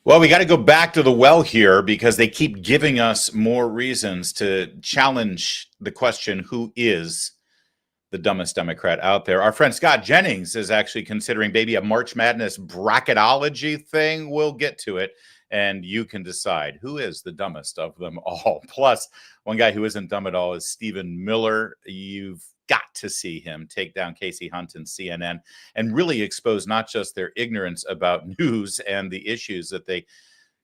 Well, we got to go back to the well here because they keep giving us more reasons to challenge the question, who is the dumbest Democrat out there? Our friend Scott Jennings is actually considering maybe a March Madness bracketology thing. We'll get to it, and you can decide who is the dumbest of them all. Plus, one guy who isn't dumb at all is Stephen Miller. You've got to see him take down Casey Hunt and CNN and really expose not just their ignorance about news and the issues that they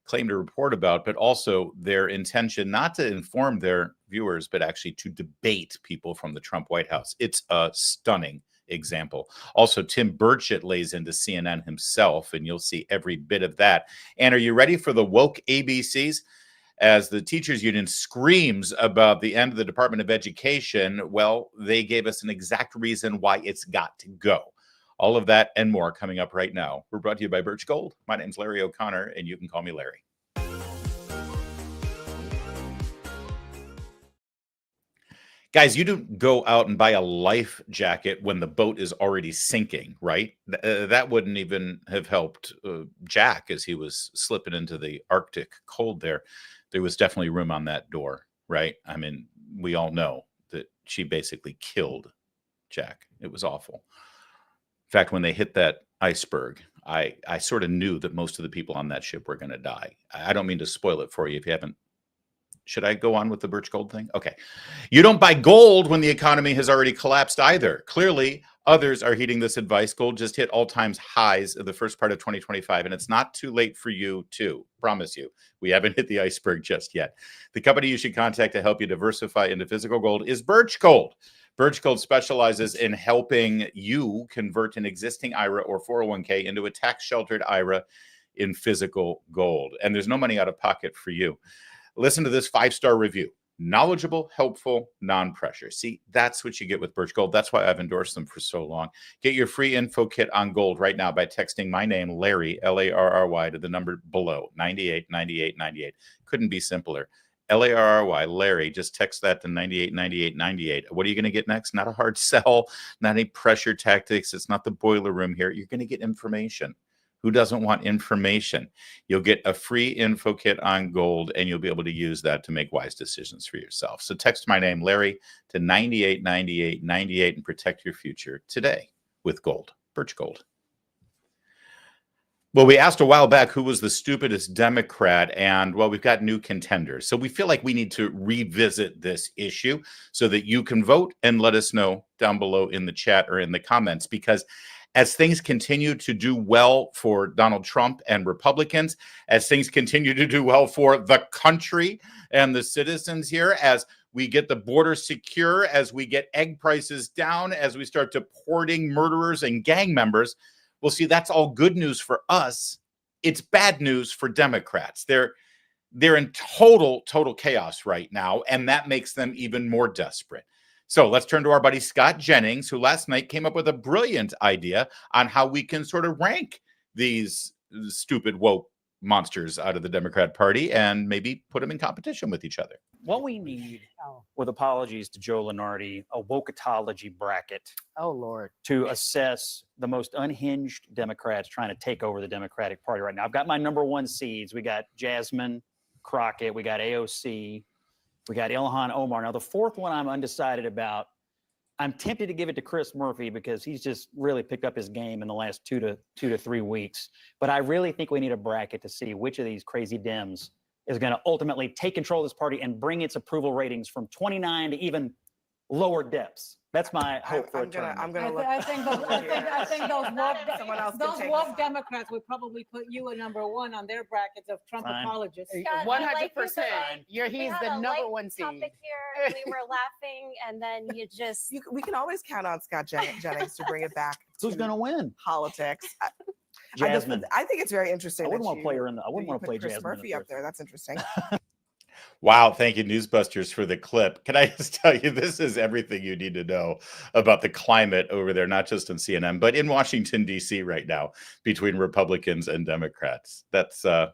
claim to report about, but also their intention not to inform their viewers, but actually to debate people from the Trump White House. It's a stunning example. Also, Tim Burchett lays into CNN himself, and you'll see every bit of that. And are you ready for the woke ABCs? As the teachers union screams about the end of the Department of Education, well, they gave us an exact reason why it's got to go. All of that and more coming up right now. We're brought to you by Birch Gold. My name's Larry O'Connor, and you can call me Larry. Guys, you don't go out and buy a life jacket when the boat is already sinking, right? That wouldn't even have helped Jack as he was slipping into the Arctic cold there. There was definitely room on that door, right? I mean, we all know that she basically killed Jack. It was awful. In fact, when they hit that iceberg, I sort of knew that most of the people on that ship were going to die. I don't mean to spoil it for you if you haven't. Should I go on with the Birch Gold thing? Okay. You don't buy gold when the economy has already collapsed either. Clearly, others are heeding this advice. Gold just hit all-time highs in the first part of 2025, and it's not too late for you too. Promise you. We haven't hit the iceberg just yet. The company you should contact to help you diversify into physical gold is Birch Gold. Birch Gold specializes in helping you convert an existing IRA or 401k into a tax-sheltered IRA in physical gold. And there's no money out of pocket for you. Listen to this 5-star review. Knowledgeable, helpful, non-pressure. See, that's what you get with Birch Gold. That's why I've endorsed them for so long. Get your free info kit on gold right now by texting my name, Larry, L-A-R-R-Y, to the number below, 989898. Couldn't be simpler. L-A-R-R-Y, Larry. Just text that to 989898. What are you going to get next? Not a hard sell, not any pressure tactics. It's not the boiler room here. You're going to get information. Who doesn't want information? You'll get a free info kit on gold, and you'll be able to use that to make wise decisions for yourself. So text my name, Larry, to 989898 and protect your future today with gold. Birch Gold. Well, we asked a while back who was the stupidest Democrat, and well, we've got new contenders. So we feel like we need to revisit this issue so that you can vote and let us know down below in the chat or in the comments, because as things continue to do well for Donald Trump and Republicans, as things continue to do well for the country and the citizens here, as we get the border secure, as we get egg prices down, as we start deporting murderers and gang members, well, see, that's all good news for us. It's bad news for Democrats. They're in total chaos right now, and that makes them even more desperate. So let's turn to our buddy Scott Jennings, who last night came up with a brilliant idea on how we can sort of rank these stupid woke monsters out of the Democrat Party and maybe put them in competition with each other. What we need, with apologies to Joe Lenardi, a wokeatology bracket. Oh, Lord. To assess the most unhinged Democrats trying to take over the Democratic Party right now. I've got my number one seeds. We got Jasmine Crockett. We got AOC. We got Ilhan Omar. Now, the fourth one I'm undecided about. I'm tempted to give it to Chris Murphy because he's just really picked up his game in the last two to 3 weeks. But I really think we need a bracket to see which of these crazy Dems is going to ultimately take control of this party and bring its approval ratings from 29 to even lower depths. That's my hope for a term. I think those woke Democrats would probably put you a number one on their brackets of Trump apologists. 100%. He's the number one seed. Topic here. We were laughing, and then you just. We can always count on Scott Jennings to bring it back. Who's going to win? Politics. Jasmine. I think it's very interesting. I wouldn't want to play her in. I wouldn't want to play Chris Jasmine Murphy up there. That's interesting. Wow, thank you, Newsbusters, for the clip. Can I just tell you, this is everything you need to know about the climate over there, not just on CNN, but in Washington, D.C. right now between Republicans and Democrats. That's, I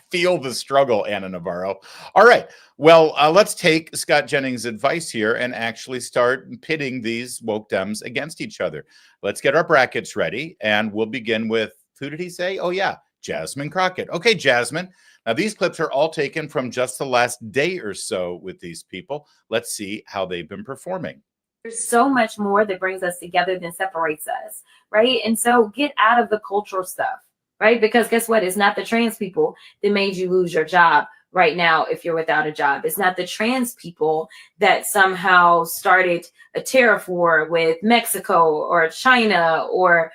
feel the struggle, Anna Navarro. All right, well, let's take Scott Jennings' advice here and actually start pitting these woke Dems against each other. Let's get our brackets ready, and we'll begin with, who did he say? Oh, yeah, Jasmine Crockett. Okay, Jasmine. Now, these clips are all taken from just the last day or so with these people. Let's see how they've been performing. There's so much more that brings us together than separates us, right? And so get out of the cultural stuff, right? Because guess what? It's not the trans people that made you lose your job right now if you're without a job. It's not the trans people that somehow started a tariff war with Mexico or China or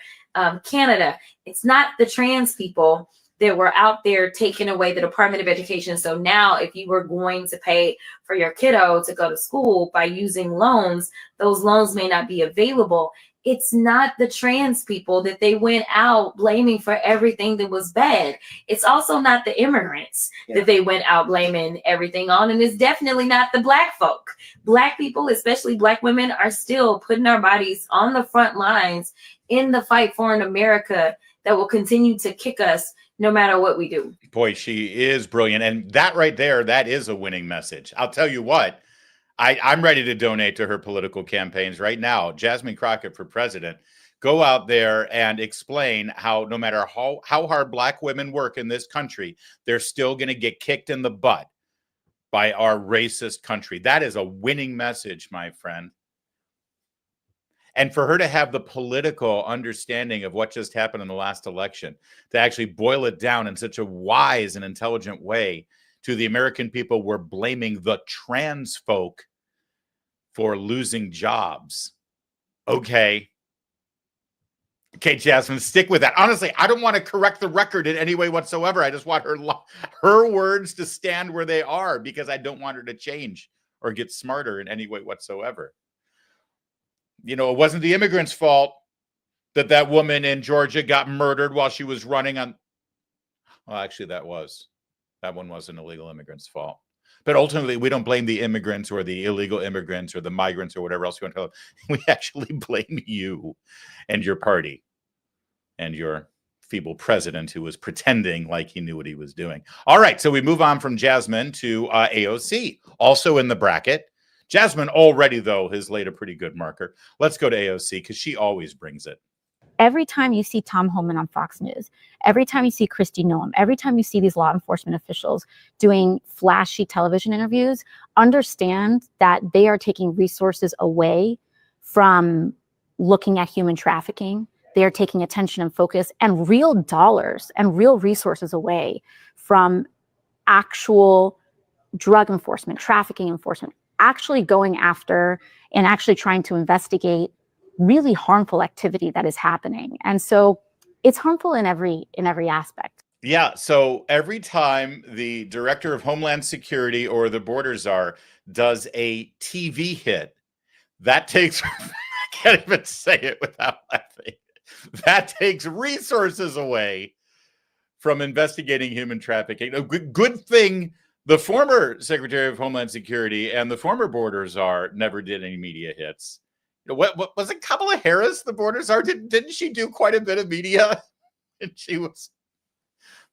Canada. It's not the trans people that were out there taking away the Department of Education. So now if you were going to pay for your kiddo to go to school by using loans, those loans may not be available. It's not the trans people that they went out blaming for everything that was bad. It's also not the immigrants that they went out blaming everything on. And it's definitely not the Black folk. Black people, especially Black women, are still putting our bodies on the front lines in the fight for an America that will continue to kick us no matter what we do. Boy, she is brilliant. And that right there, that is a winning message. I'll tell you what, I'm ready to donate to her political campaigns right now. Jasmine Crockett for president. Go out there and explain how no matter how hard Black women work in this country, they're still going to get kicked in the butt by our racist country. That is a winning message, my friend. And for her to have the political understanding of what just happened in the last election, to actually boil it down in such a wise and intelligent way to the American people, we're blaming the trans folk for losing jobs. Okay, Jasmine, stick with that. Honestly, I don't want to correct the record in any way whatsoever. I just want her words to stand where they are because I don't want her to change or get smarter in any way whatsoever. You know, it wasn't the immigrants' fault that woman in Georgia got murdered while she was running on. Well, actually, that one was an illegal immigrant's fault. But ultimately, we don't blame the immigrants or the illegal immigrants or the migrants or whatever else you want to tell them. We actually blame you and your party and your feeble president who was pretending like he knew what he was doing. All right, so we move on from Jasmine to AOC, also in the bracket. Jasmine already, though, has laid a pretty good marker. Let's go to AOC because she always brings it. Every time you see Tom Homan on Fox News, every time you see Kristi Noem, every time you see these law enforcement officials doing flashy television interviews, understand that they are taking resources away from looking at human trafficking. They are taking attention and focus and real dollars and real resources away from actual drug enforcement, trafficking enforcement, actually going after and actually trying to investigate really harmful activity that is happening. And so it's harmful in every aspect. Yeah. So every time the director of Homeland Security or the border czar does a TV hit, that takes, I can't even say it without laughing. That takes resources away from investigating human trafficking. A good thing the former Secretary of Homeland Security and the former border czar never did any media hits. You know, what was it? Kamala Harris, the border czar? Didn't she do quite a bit of media? And she was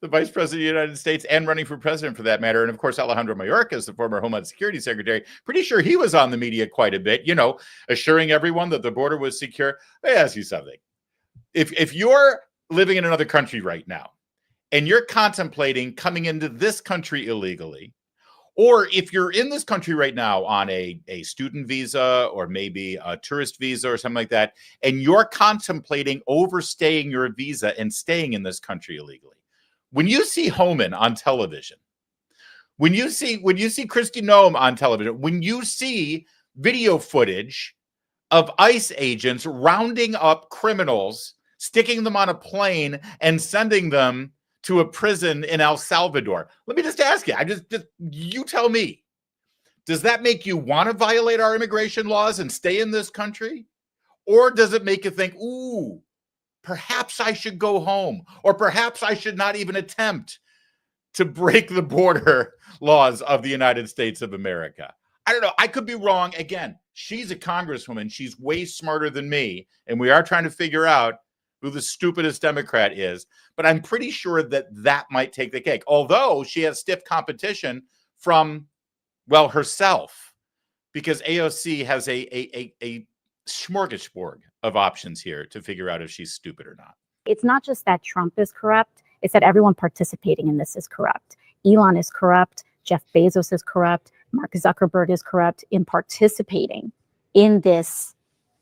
the vice president of the United States and running for president for that matter. And of course, Alejandro Mayorkas, the former Homeland Security Secretary, pretty sure he was on the media quite a bit, you know, assuring everyone that the border was secure. Let me ask you something. If you're living in another country right now and you're contemplating coming into this country illegally, or if you're in this country right now on a student visa or maybe a tourist visa or something like that, and you're contemplating overstaying your visa and staying in this country illegally, when you see Homan on television, when you see Kristi Noem on television, when you see video footage of ICE agents rounding up criminals, sticking them on a plane and sending them to a prison in El Salvador. Let me just ask you, you tell me, does that make you want to violate our immigration laws and stay in this country? Or does it make you think, ooh, perhaps I should go home, or perhaps I should not even attempt to break the border laws of the United States of America? I don't know. I could be wrong. Again, she's a congresswoman. She's way smarter than me. And we are trying to figure out who the stupidest Democrat is. But I'm pretty sure that might take the cake. Although she has stiff competition from, well, herself. Because AOC has a smorgasbord of options here to figure out if she's stupid or not. It's not just that Trump is corrupt. It's that everyone participating in this is corrupt. Elon is corrupt. Jeff Bezos is corrupt. Mark Zuckerberg is corrupt in participating in this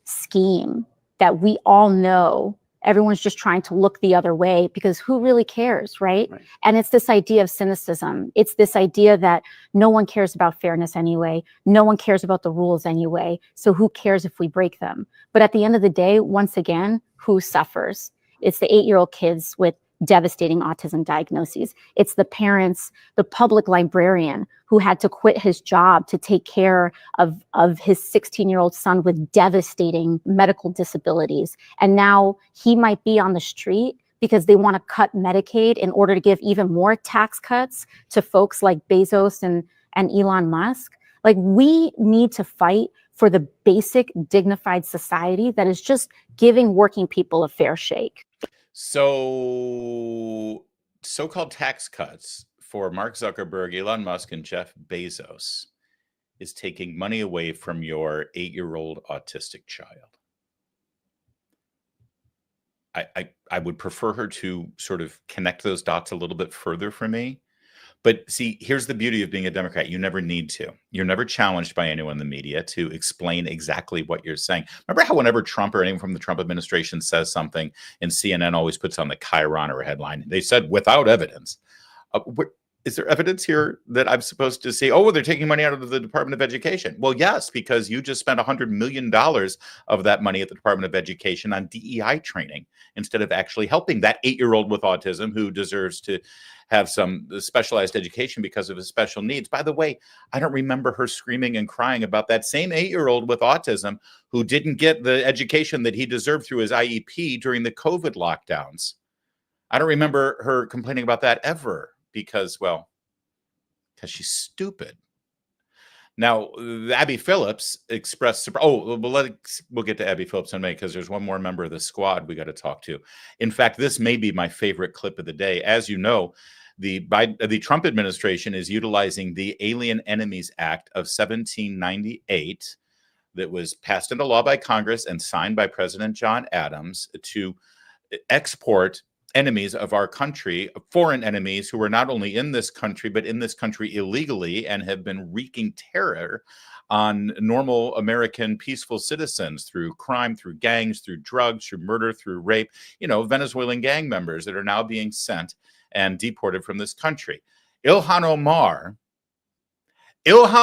scheme that we all know everyone's just trying to look the other way because who really cares, right? And it's this idea of cynicism. It's this idea that no one cares about fairness anyway. No one cares about the rules anyway. So who cares if we break them? But at the end of the day, once again, who suffers? It's the 8-year-old kids with devastating autism diagnoses. It's the parents, the public librarian who had to quit his job to take care of his 16-year-old son with devastating medical disabilities. And now he might be on the street because they want to cut Medicaid in order to give even more tax cuts to folks like Bezos and Elon Musk. Like, we need to fight for the basic dignified society that is just giving working people a fair shake. So, so-called tax cuts for Mark Zuckerberg, Elon Musk, and Jeff Bezos is taking money away from your 8-year-old autistic child. I would prefer her to sort of connect those dots a little bit further for me. But see, here's the beauty of being a Democrat. You never need to. You're never challenged by anyone in the media to explain exactly what you're saying. Remember how whenever Trump or anyone from the Trump administration says something, and CNN always puts on the chyron or a headline, they said without evidence. Is there evidence here that I'm supposed to say, oh, they're taking money out of the Department of Education? Well, yes, because you just spent $100 million of that money at the Department of Education on DEI training instead of actually helping that 8-year-old with autism who deserves to have some specialized education because of his special needs. By the way, I don't remember her screaming and crying about that same 8-year-old with autism who didn't get the education that he deserved through his IEP during the COVID lockdowns. I don't remember her complaining about that ever because she's stupid. Now, Abby Phillips expressed surprise. Oh, we'll get to Abby Phillips in a minute because there's one more member of the squad we got to talk to. In fact, this may be my favorite clip of the day. As you know, the Trump administration is utilizing the Alien Enemies Act of 1798 that was passed into law by Congress and signed by President John Adams to export enemies of our country, foreign enemies who are not only in this country, but in this country illegally and have been wreaking terror on normal American peaceful citizens through crime, through gangs, through drugs, through murder, through rape, Venezuelan gang members that are now being sent and deported from this country. Ilhan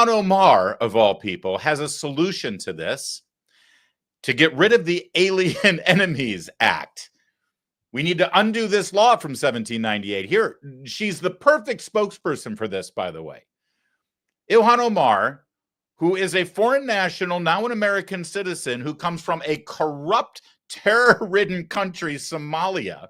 Omar, of all people, has a solution to this to get rid of the Alien Enemies Act. We need to undo this law from 1798. Here, she's the perfect spokesperson for this, by the way. Ilhan Omar, who is a foreign national, now an American citizen, who comes from a corrupt, terror-ridden country, Somalia,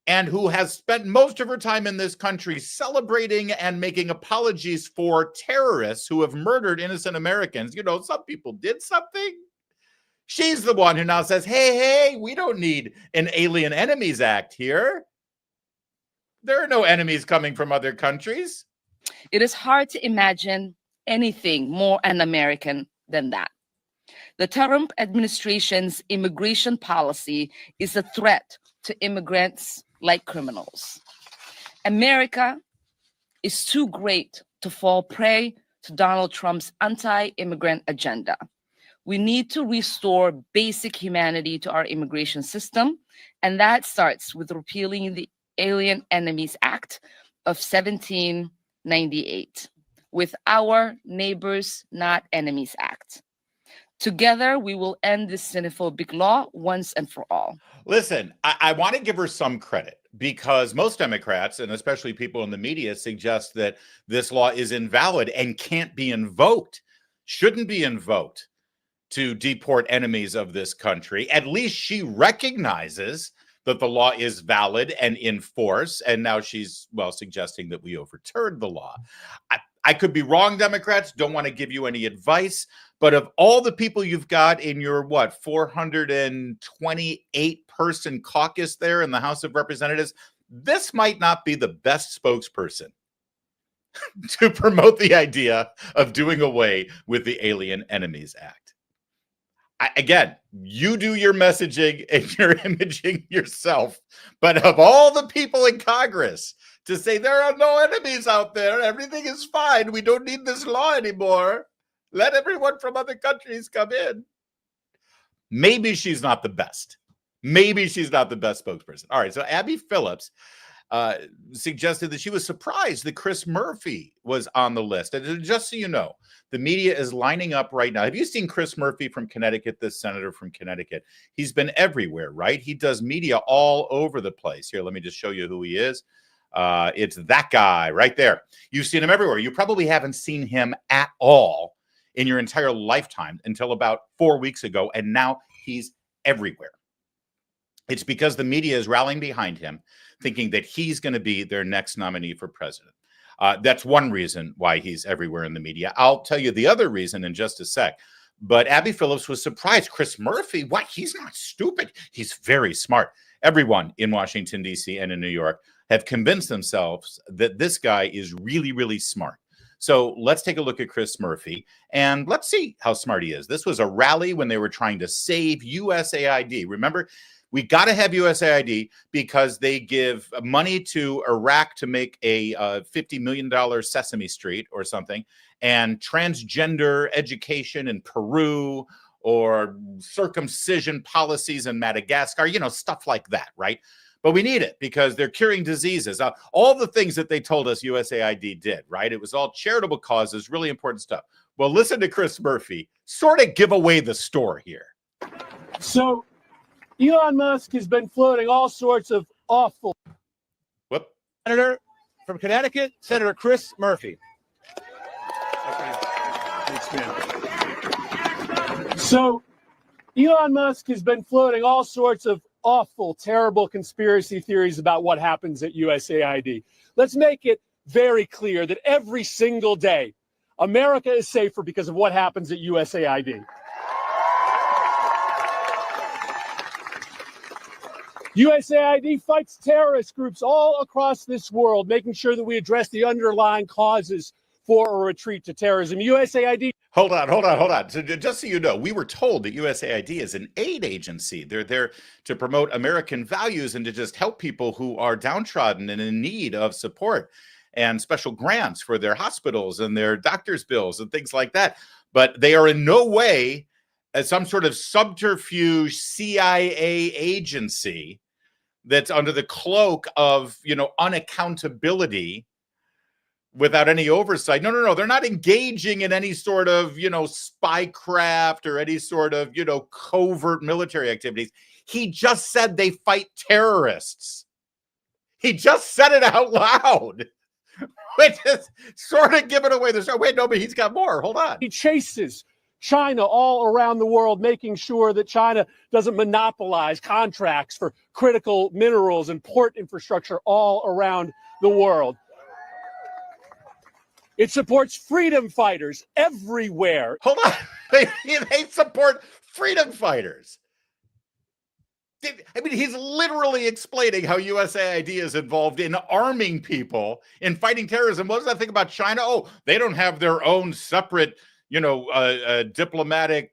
and who has spent most of her time in this country celebrating and making apologies for terrorists who have murdered innocent Americans. Some people did something. She's the one who now says, hey, we don't need an Alien Enemies Act here. There are no enemies coming from other countries. It is hard to imagine anything more un-American than that. The Trump administration's immigration policy is a threat to immigrants like criminals. America is too great to fall prey to Donald Trump's anti-immigrant agenda. We need to restore basic humanity to our immigration system, and that starts with repealing the Alien Enemies Act of 1798 with Our Neighbors Not Enemies Act. Together, we will end this xenophobic law once and for all. Listen, I want to give her some credit because most Democrats, and especially people in the media, suggest that this law is invalid and can't be invoked, shouldn't be invoked to deport enemies of this country. At least she recognizes that the law is valid and in force, and now she's, suggesting that we overturned the law. I could be wrong, Democrats, don't want to give you any advice, but of all the people you've got in your, 428-person caucus there in the House of Representatives, this might not be the best spokesperson to promote the idea of doing away with the Alien Enemies Act. Again, you do your messaging and your imaging yourself. But of all the people in Congress to say there are no enemies out there, everything is fine, we don't need this law anymore, let everyone from other countries come in. Maybe she's not the best. Maybe she's not the best spokesperson. All right, so Abby Phillips suggested that she was surprised that Chris Murphy was on the list. And just so you know, the media is lining up right now. Have you seen Chris Murphy from Connecticut, this senator from Connecticut? He's been everywhere, right? He does media all over the place. Here, let me just show you who he is. It's that guy right there. You've seen him everywhere. You probably haven't seen him at all in your entire lifetime until about 4 weeks ago, and now he's everywhere. It's because the media is rallying behind him, thinking that he's going to be their next nominee for president. That's one reason why he's everywhere in the media. I'll tell you the other reason in just a sec. But Abby Phillips was surprised. Chris Murphy, what? He's not stupid. He's very smart. Everyone in Washington, D.C. and in New York have convinced themselves that this guy is really, really smart. So let's take a look at Chris Murphy and let's see how smart he is. This was a rally when they were trying to save USAID. Remember, we got to have USAID because they give money to Iraq to make a $50 million Sesame Street or something, and transgender education in Peru, or circumcision policies in Madagascar, you know, stuff like that, right? But we need it because they're curing diseases. All the things that they told us USAID did, right? It was all charitable causes, really important stuff. Well, listen to Chris Murphy sort of give away the store here. So Elon Musk has been floating all sorts of awful. Whoop. Senator from Connecticut, Senator Chris Murphy. So Elon Musk has been floating all sorts of awful, terrible conspiracy theories about what happens at USAID. Let's make it very clear that every single day, America is safer because of what happens at USAID. USAID fights terrorist groups all across this world, making sure that we address the underlying causes for a retreat to terrorism. USAID. Hold on. So just so you know, we were told that USAID is an aid agency. They're there to promote American values and to just help people who are downtrodden and in need of support and special grants for their hospitals and their doctors' bills and things like that. But they are in no way some sort of subterfuge CIA agency that's under the cloak of, you know, unaccountability without any oversight. No. They're not engaging in any sort of, you know, spycraft or any sort of, you know, covert military activities. He just said they fight terrorists. He just said it out loud. Which is sort of giving away the story. Wait, no, but he's got more. Hold on. He chases China all around the world, making sure that China doesn't monopolize contracts for critical minerals and port infrastructure all around the world. It supports freedom fighters everywhere. Hold on. They support freedom fighters. I mean, he's literally explaining how USAID is involved in arming people, in fighting terrorism. What does that think about China? Oh, they don't have their own separate, you know, diplomatic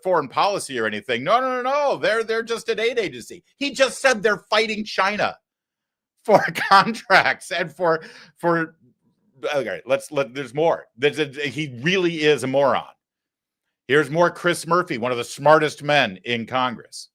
foreign policy or anything. No. They're just an aid agency. He just said they're fighting China for contracts and for. Okay, there's more. He really is a moron. Here's more Chris Murphy, one of the smartest men in Congress.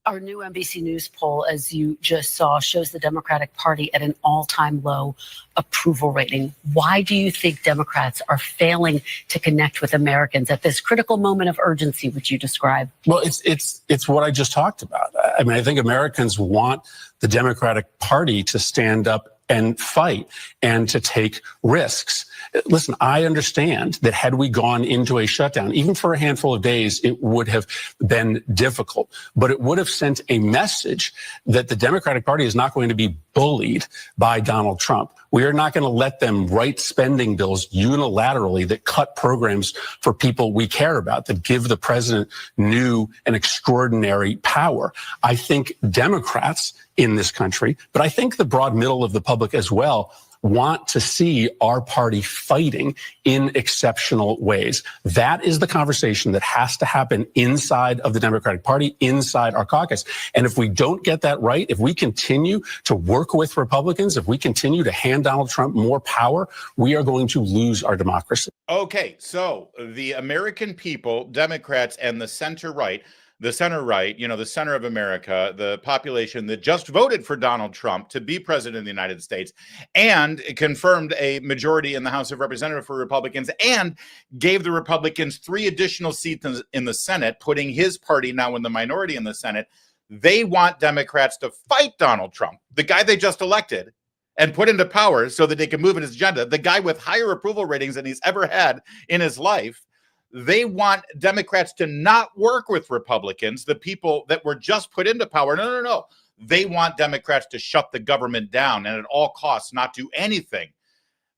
Our new NBC News poll, as you just saw, shows the Democratic Party at an all-time low approval rating. Why do you think Democrats are failing to connect with Americans at this critical moment of urgency, which you described? Well, it's what I just talked about. I mean, I think Americans want the Democratic Party to stand up and fight and to take risks. Listen, I understand that had we gone into a shutdown, even for a handful of days, it would have been difficult, but it would have sent a message that the Democratic Party is not going to be bullied by Donald Trump. We are not going to let them write spending bills unilaterally that cut programs for people we care about, that give the president new and extraordinary power. I think Democrats in this country, but I think the broad middle of the public as well, want to see our party fighting in exceptional ways. That is the conversation that has to happen inside of the Democratic Party, inside our caucus. And if we don't get that right, if we continue to work with Republicans, if we continue to hand Donald Trump more power, we are going to lose our democracy. Okay, so the American people, Democrats, and the center right, the center of America, the population that just voted for Donald Trump to be president of the United States and confirmed a majority in the House of Representatives for Republicans and gave the Republicans 3 additional seats in the Senate, putting his party now in the minority in the Senate. They want Democrats to fight Donald Trump, the guy they just elected, and put into power so that they can move in his agenda, the guy with higher approval ratings than he's ever had in his life. They want Democrats to not work with Republicans, the people that were just put into power. No. They want Democrats to shut the government down and at all costs not do anything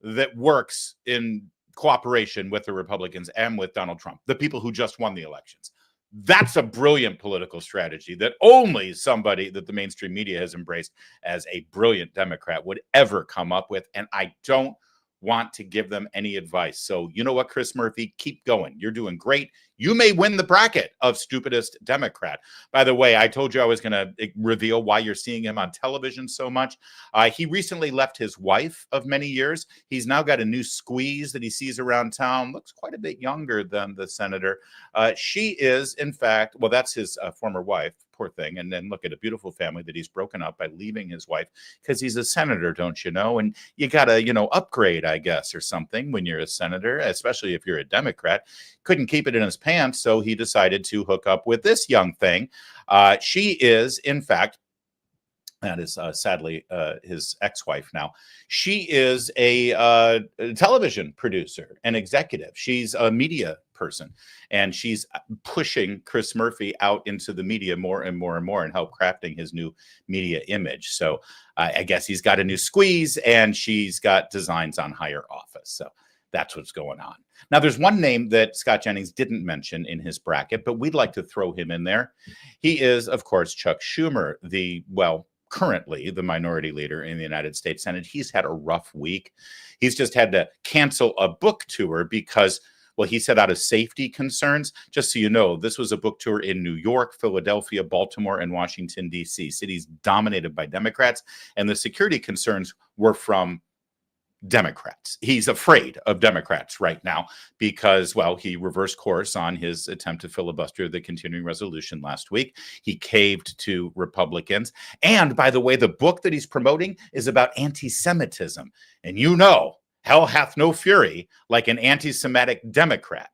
that works in cooperation with the Republicans and with Donald Trump, the people who just won the elections. That's a brilliant political strategy that only somebody that the mainstream media has embraced as a brilliant Democrat would ever come up with. And I don't want to give them any advice. So you know what, Chris Murphy, keep going. You're doing great. You may win the bracket of stupidest Democrat. By the way, I told you I was going to reveal why you're seeing him on television so much. He recently left his wife of many years. He's now got a new squeeze that he sees around town. Looks quite a bit younger than the senator. She is, in fact, well, that's his former wife. Poor thing. And then look at a beautiful family that he's broken up by leaving his wife because he's a senator, don't you know? And you got to, upgrade, I guess, or something when you're a senator, especially if you're a Democrat. Couldn't keep it in his pants, so he decided to hook up with this young thing. She is, in fact, that is sadly his ex-wife now. She is a television producer and executive. She's a media person, and she's pushing Chris Murphy out into the media more and more and more and help crafting his new media image. So I guess he's got a new squeeze, and she's got designs on higher office. So that's what's going on. Now, there's one name that Scott Jennings didn't mention in his bracket, but we'd like to throw him in there. He is, of course, Chuck Schumer, currently the minority leader in the United States Senate. He's had a rough week. He's just had to cancel a book tour because, well, he said out of safety concerns. Just so you know, this was a book tour in New York, Philadelphia, Baltimore, and Washington, D.C., cities dominated by Democrats, and the security concerns were from Democrats. He's afraid of Democrats right now because, well, he reversed course on his attempt to filibuster the continuing resolution last week. He caved to Republicans. And by the way, the book that he's promoting is about anti-Semitism. And hell hath no fury like an anti-Semitic Democrat.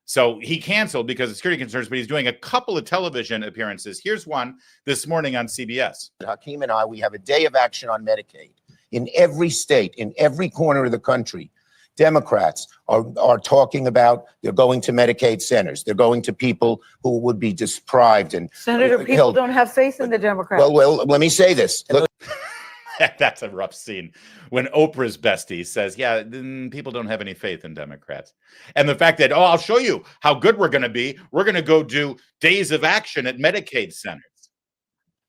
So he canceled because of security concerns, but he's doing a couple of television appearances. Here's one this morning on CBS. Hakeem and I, we have a day of action on Medicaid. In every state, in every corner of the country, Democrats are talking about they're going to Medicaid centers. They're going to people who would be deprived and Senator, people don't have faith in the Democrats. Well, let me say this. Look, that's a rough scene when Oprah's bestie says, yeah, people don't have any faith in Democrats. And the fact that, I'll show you how good we're going to be. We're going to go do days of action at Medicaid centers.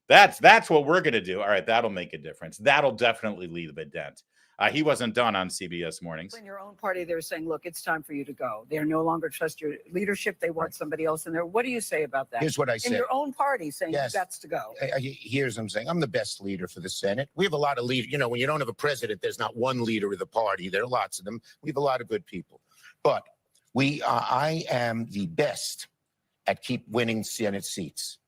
That's what we're going to do. All right, that'll make a difference. That'll definitely leave a dent. He wasn't done on CBS Mornings. In your own party, they're saying, look, it's time for you to go. They no longer trust your leadership. They want somebody else in there. What do you say about that? Here's what I say. In your own party saying Yes. you've got to go. Here's what I'm saying. I'm the best leader for the Senate. We have a lot of leaders. When you don't have a president, there's not one leader of the party. There are lots of them. We have a lot of good people. But I am the best at keep winning Senate seats.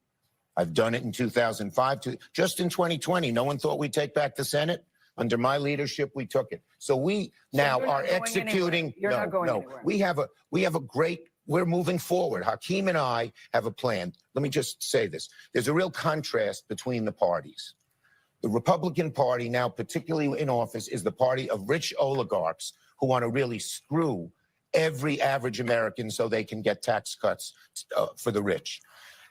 I've done it in 2005. Just in 2020, no one thought we'd take back the Senate. Under my leadership, we took it. So we now are executing. You're not going anywhere. We have a great. We're moving forward. Hakeem and I have a plan. Let me just say this. There's a real contrast between the parties. The Republican Party now, particularly in office, is the party of rich oligarchs who want to really screw every average American so they can get tax cuts for the rich.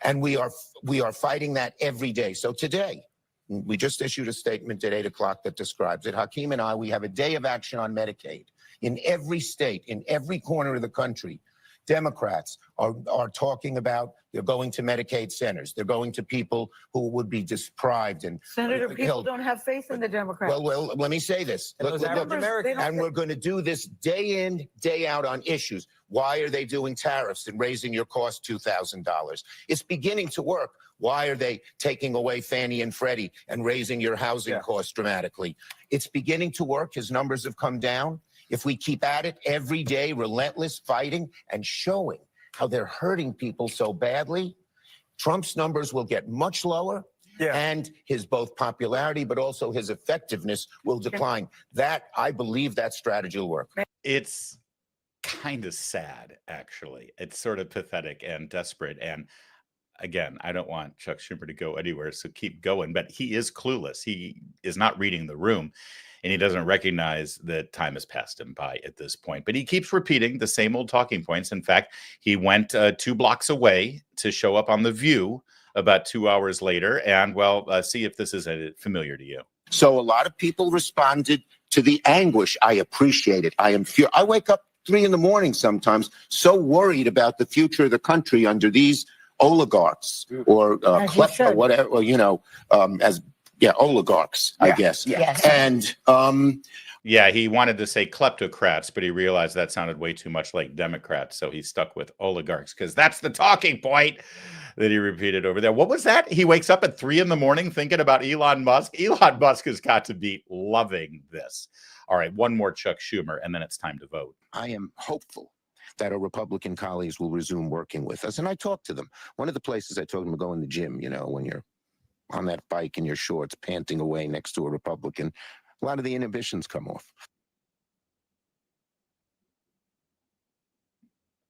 And we are fighting that every day. So today, we just issued a statement at 8 o'clock that describes it. Hakeem and I, we have a day of action on Medicaid. In every state, in every corner of the country, Democrats are talking about they're going to Medicaid centers. They're going to people who would be deprived and Senator, people killed. don't have faith in the Democrats. Well, let me say this. And those average Americans. And we're going to do this day in, day out on issues. Why are they doing tariffs and raising your cost $2,000? It's beginning to work. Why are they taking away Fannie and Freddie and raising your housing costs dramatically? It's beginning to work. His numbers have come down. If we keep at it every day, relentless fighting and showing how they're hurting people so badly, Trump's numbers will get much lower. And his both popularity, but also his effectiveness will decline. That, I believe that strategy will work. It's kind of sad, actually. It's sort of pathetic and desperate. And again, I don't want Chuck Schumer to go anywhere, so keep going. But he is clueless. He is not reading the room, and he doesn't recognize that time has passed him by at this point. But he keeps repeating the same old talking points. In fact, he went 2 blocks away to show up on The View about 2 hours later. And, well, see if this is familiar to you. So a lot of people responded to the anguish. I appreciate it. I wake up 3 a.m. sometimes, so worried about the future of the country under these oligarchs or or whatever, or, oligarchs, I guess. Yes. And yeah, he wanted to say kleptocrats, but he realized that sounded way too much like Democrats. So he stuck with oligarchs because that's the talking point that he repeated over there. What was that? He wakes up at 3 a.m. thinking about Elon Musk. Elon Musk has got to be loving this. All right, one more Chuck Schumer, and then it's time to vote. I am hopeful that our Republican colleagues will resume working with us. And I talked to them. One of the places I told them to go in the gym, when you're on that bike in your shorts, panting away next to a Republican, a lot of the inhibitions come off.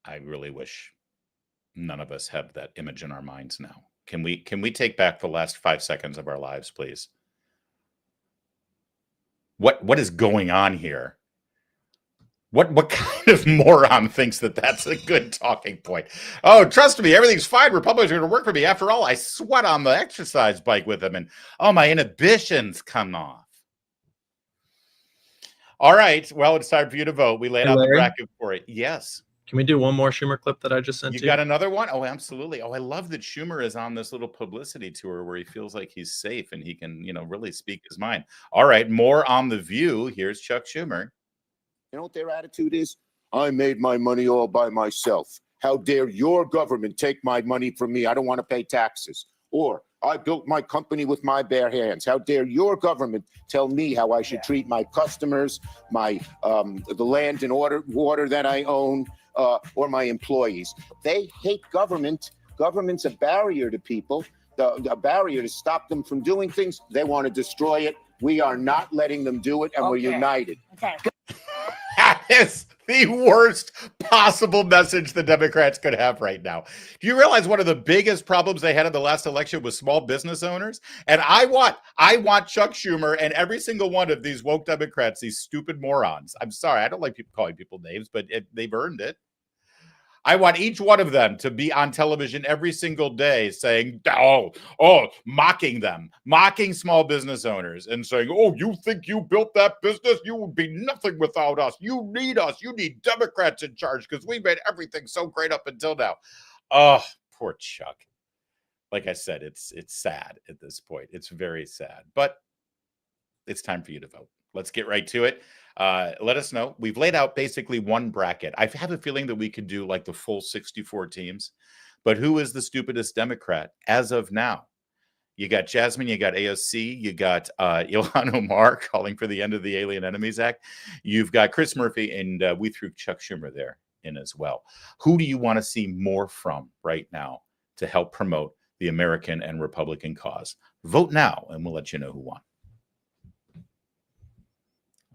I really wish none of us have that image in our minds now. Can we take back the last 5 seconds of our lives, please? What is going on here? What kind of moron thinks that that's a good talking point? Oh, trust me, everything's fine. Republicans are going to work for me. After all, I sweat on the exercise bike with them, and all my inhibitions come off. All right. Well, it's time for you to vote. We laid out the bracket for it. Yes. Can we do one more Schumer clip that I just sent you? You got another one? Oh, absolutely. Oh, I love that Schumer is on this little publicity tour where he feels like he's safe and he can, really speak his mind. All right. More on The View. Here's Chuck Schumer. You know what their attitude is? I made my money all by myself. How dare your government take my money from me? I don't want to pay taxes. Or I built my company with my bare hands. How dare your government tell me how I should treat my customers, my the land and water that I own, or my employees. They hate government. Government's a barrier to people, a barrier to stop them from doing things. They want to destroy it. We are not letting them do it, and we're united. Okay. That is the worst possible message the Democrats could have right now. Do you realize one of the biggest problems they had in the last election was small business owners? And I want Chuck Schumer and every single one of these woke Democrats, these stupid morons. I'm sorry, I don't like people calling people names, but they've earned it. I want each one of them to be on television every single day saying, mocking them, mocking small business owners and saying, oh, you think you built that business? You would be nothing without us. You need us. You need Democrats in charge because we made everything so great up until now. Oh, poor Chuck. Like I said, it's sad at this point. It's very sad, but it's time for you to vote. Let's get right to it. Let us know. We've laid out basically one bracket. I have a feeling that we could do like the full 64 teams, but who is the stupidest Democrat as of now? You got Jasmine, you got AOC, you got Ilhan Omar calling for the end of the Alien Enemies Act. You've got Chris Murphy, and we threw Chuck Schumer there in as well. Who do you want to see more from right now to help promote the American and Republican cause? Vote now, and we'll let you know who won.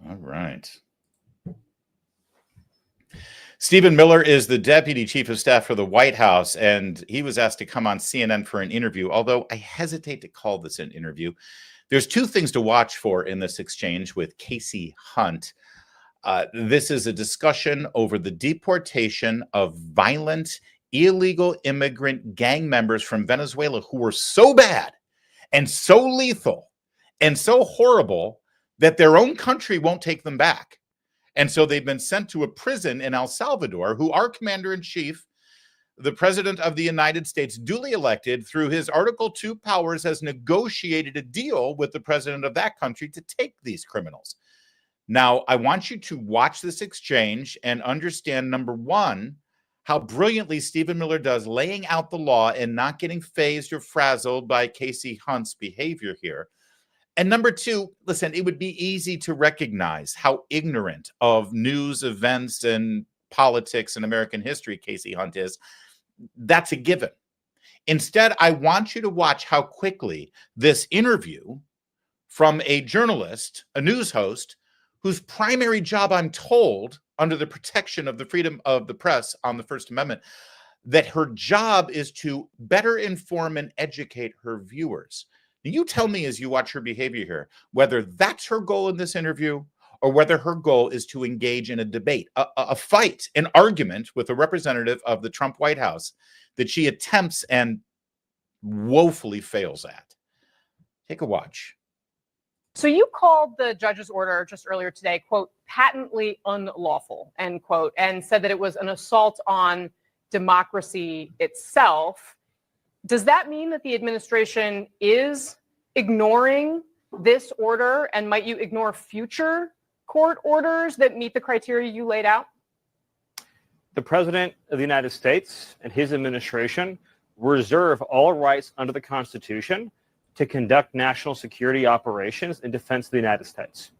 All right. Stephen Miller is the Deputy Chief of Staff for the White House, and he was asked to come on CNN for an interview, although I hesitate to call this an interview. There's 2 things to watch for in this exchange with Casey Hunt. This is a discussion over the deportation of violent, illegal immigrant gang members from Venezuela who were so bad and so lethal and so horrible that their own country won't take them back. And so they've been sent to a prison in El Salvador, who our commander-in-chief, the president of the United States, duly elected through his Article 2 powers, has negotiated a deal with the president of that country to take these criminals. Now, I want you to watch this exchange and understand, number one, how brilliantly Stephen Miller does laying out the law and not getting fazed or frazzled by Casey Hunt's behavior here. And number two, listen, it would be easy to recognize how ignorant of news, events, and politics and American history Casey Hunt is. That's a given. Instead, I want you to watch how quickly this interview from a journalist, a news host, whose primary job, I'm told, under the protection of the freedom of the press on the First Amendment, that her job is to better inform and educate her viewers. Now, you tell me as you watch her behavior here, whether that's her goal in this interview or whether her goal is to engage in a debate, a fight, an argument with a representative of the Trump White House that she attempts and woefully fails at. Take a watch. So you called the judge's order just earlier today, quote, patently unlawful, end quote, and said that it was an assault on democracy itself. Does that mean that the administration is ignoring this order, and might you ignore future court orders that meet the criteria you laid out? The President of the United States and his administration reserve all rights under the Constitution to conduct national security operations in defense of the United States.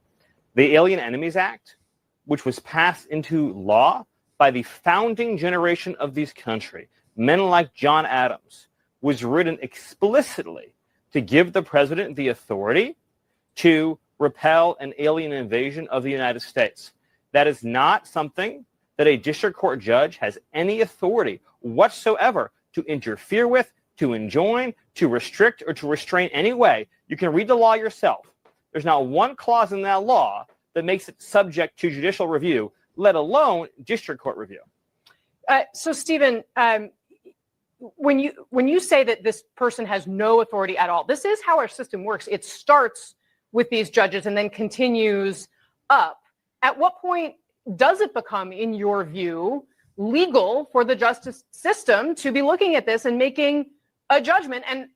The Alien Enemies Act, which was passed into law by the founding generation of this country, men like John Adams, was written explicitly to give the president the authority to repel an alien invasion of the United States. That is not something that a district court judge has any authority whatsoever to interfere with, to enjoin, to restrict, or to restrain any way. You can read the law yourself. There's not one clause in that law that makes it subject to judicial review, let alone district court review. So, Stephen, when you say that this person has no authority at all, this is how our system works. It starts with these judges and then continues up. At what point does it become, in your view, legal for the justice system to be looking at this and making a judgment? And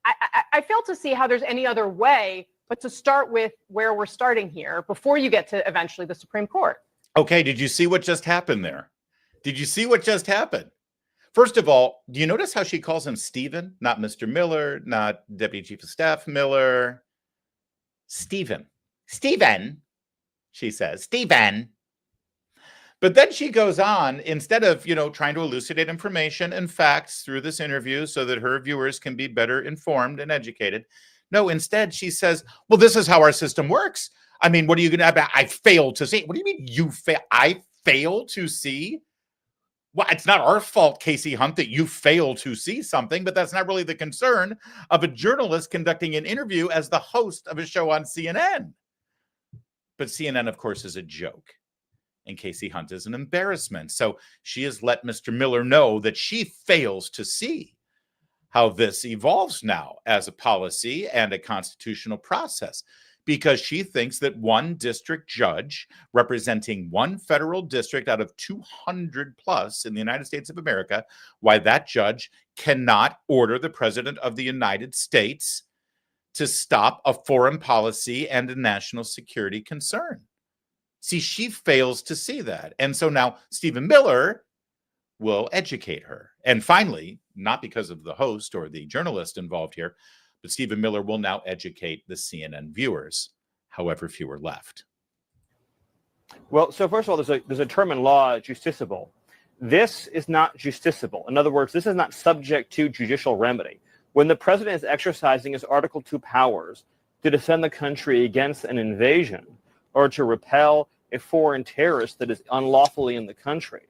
I fail to see how there's any other way but to start with where we're starting here before you get to eventually the Supreme Court. Okay, did you see what just happened there? Did you see what just happened? First of all, do you notice how she calls him Stephen? Not Mr. Miller, not Deputy Chief of Staff Miller. Stephen. Stephen, she says. Stephen. But then she goes on, instead of, trying to elucidate information and facts through this interview so that her viewers can be better informed and educated. No, instead she says, well, this is how our system works. I mean, what are you going to, I failed to see. What do you mean you fail? I fail to see? Well, it's not our fault, Casey Hunt, that you fail to see something, but that's not really the concern of a journalist conducting an interview as the host of a show on CNN. But CNN, of course, is a joke. And Casey Hunt is an embarrassment. So she has let Mr. Miller know that she fails to see how this evolves now as a policy and a constitutional process, because she thinks that one district judge representing one federal district out of 200 plus in the United States of America, why that judge cannot order the president of the United States to stop a foreign policy and a national security concern. See, she fails to see that. And so now Stephen Miller will educate her. And finally, not because of the host or the journalist involved here, but Stephen Miller will now educate the CNN viewers, however few are left. Well, so first of all, there's a term in law, justiciable. This is not justiciable. In other words, this is not subject to judicial remedy. When the president is exercising his Article 2 powers to defend the country against an invasion or to repel a foreign terrorist that is unlawfully in the country,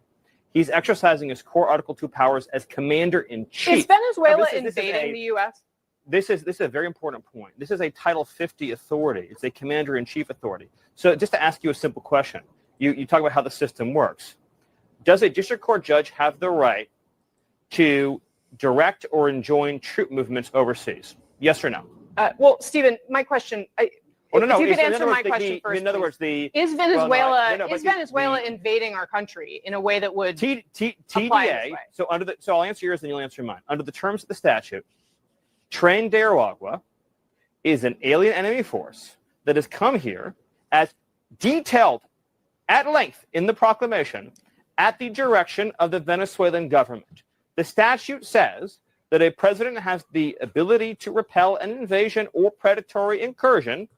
he's exercising his core Article 2 powers as commander-in-chief. Is Venezuela invading the U.S.? This is a very important point. This is a Title 50 authority. It's a commander-in-chief authority. So just to ask you a simple question, you talk about how the system works. Does a district court judge have the right to direct or enjoin troop movements overseas? Yes or no? Well, Stephen, my question, Oh, no. If you it's- could in answer other my words, question first, in other please. words, Is well, no, Venezuela no, but is Venezuela invading our country in a way that would apply this TDA. way? So I'll answer yours, and you'll answer mine. Under the terms of the statute, Tren de Aragua is an alien enemy force that has come here as detailed at length in the proclamation at the direction of the Venezuelan government. The statute says that a president has the ability to repel an invasion or predatory incursion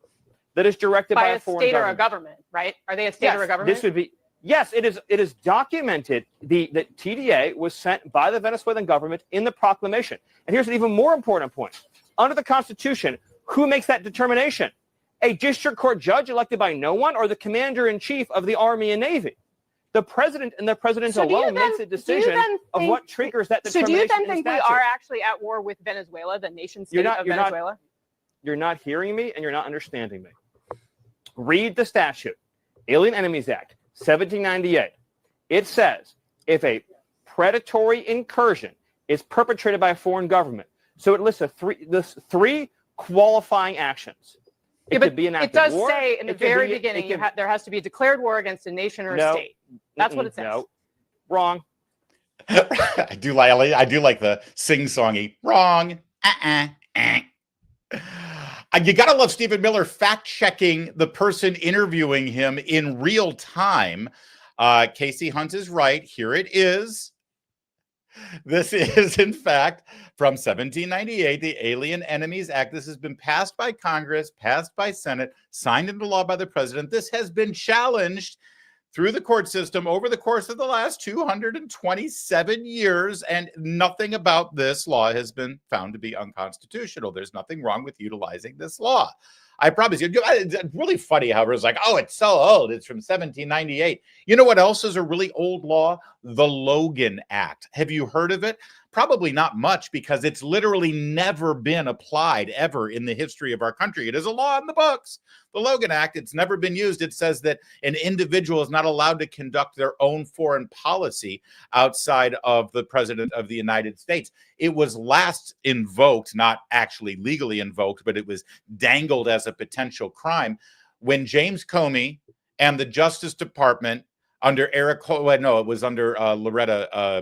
that is directed by a a foreign state government. or a government, right? Are they a state or a government? This would be yes. It is documented. That TDA was sent by the Venezuelan government in the proclamation. And here's an even more important point: under the Constitution, who makes that determination? A district court judge elected by no one, or the commander in chief of the Army and Navy? The president and the president alone makes a decision of what triggers that So determination. do you then in the think we statute. are actually at war with Venezuela, the nation state of Venezuela? You're not hearing me, and you're not understanding me. Read the statute, Alien Enemies Act, 1798. It says if a predatory incursion is perpetrated by a foreign government, so it lists three qualifying actions. It could be an act it does of war. say in the it could very be- beginning it could- there has to be a declared war against a nation or a No. state. That's what it says. No, wrong. I do like the sing-songy. Wrong. You gotta love Stephen Miller fact-checking the person interviewing him in real time. Casey Hunt is right. Here it is. This is, in fact, from 1798, the Alien Enemies Act. This has been passed by Congress, passed by Senate, signed into law by the president. This has been challenged through the court system over the course of the last 227 years, and nothing about this law has been found to be unconstitutional. There's nothing wrong with utilizing this law. I promise you. It's really funny how it's like, oh, it's so old. It's from 1798. You know what else is a really old law? The Logan Act. Have you heard of it? Probably not much, because it's literally never been applied ever in the history of our country. It is a law in the books. The Logan Act, it's never been used. It says that an individual is not allowed to conduct their own foreign policy outside of the president of the United States. It was last invoked, not actually legally invoked, but it was dangled as a potential crime when James Comey and the Justice Department under Loretta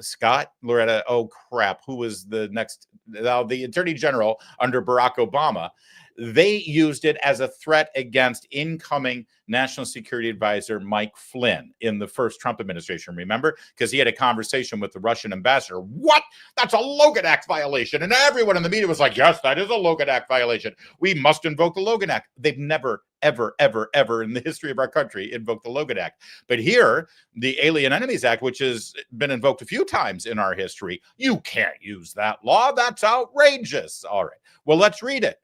Scott, oh crap, who was the next, the Attorney General under Barack Obama. They used it as a threat against incoming National Security Advisor Mike Flynn in the first Trump administration, remember? Because he had a conversation with the Russian ambassador. What? That's a Logan Act violation. And everyone in the media was like, yes, that is a Logan Act violation. We must invoke the Logan Act. They've never, ever, ever, ever in the history of our country invoked the Logan Act. But here, the Alien Enemies Act, which has been invoked a few times in our history, you can't use that law. That's outrageous. All right. Well, let's read it.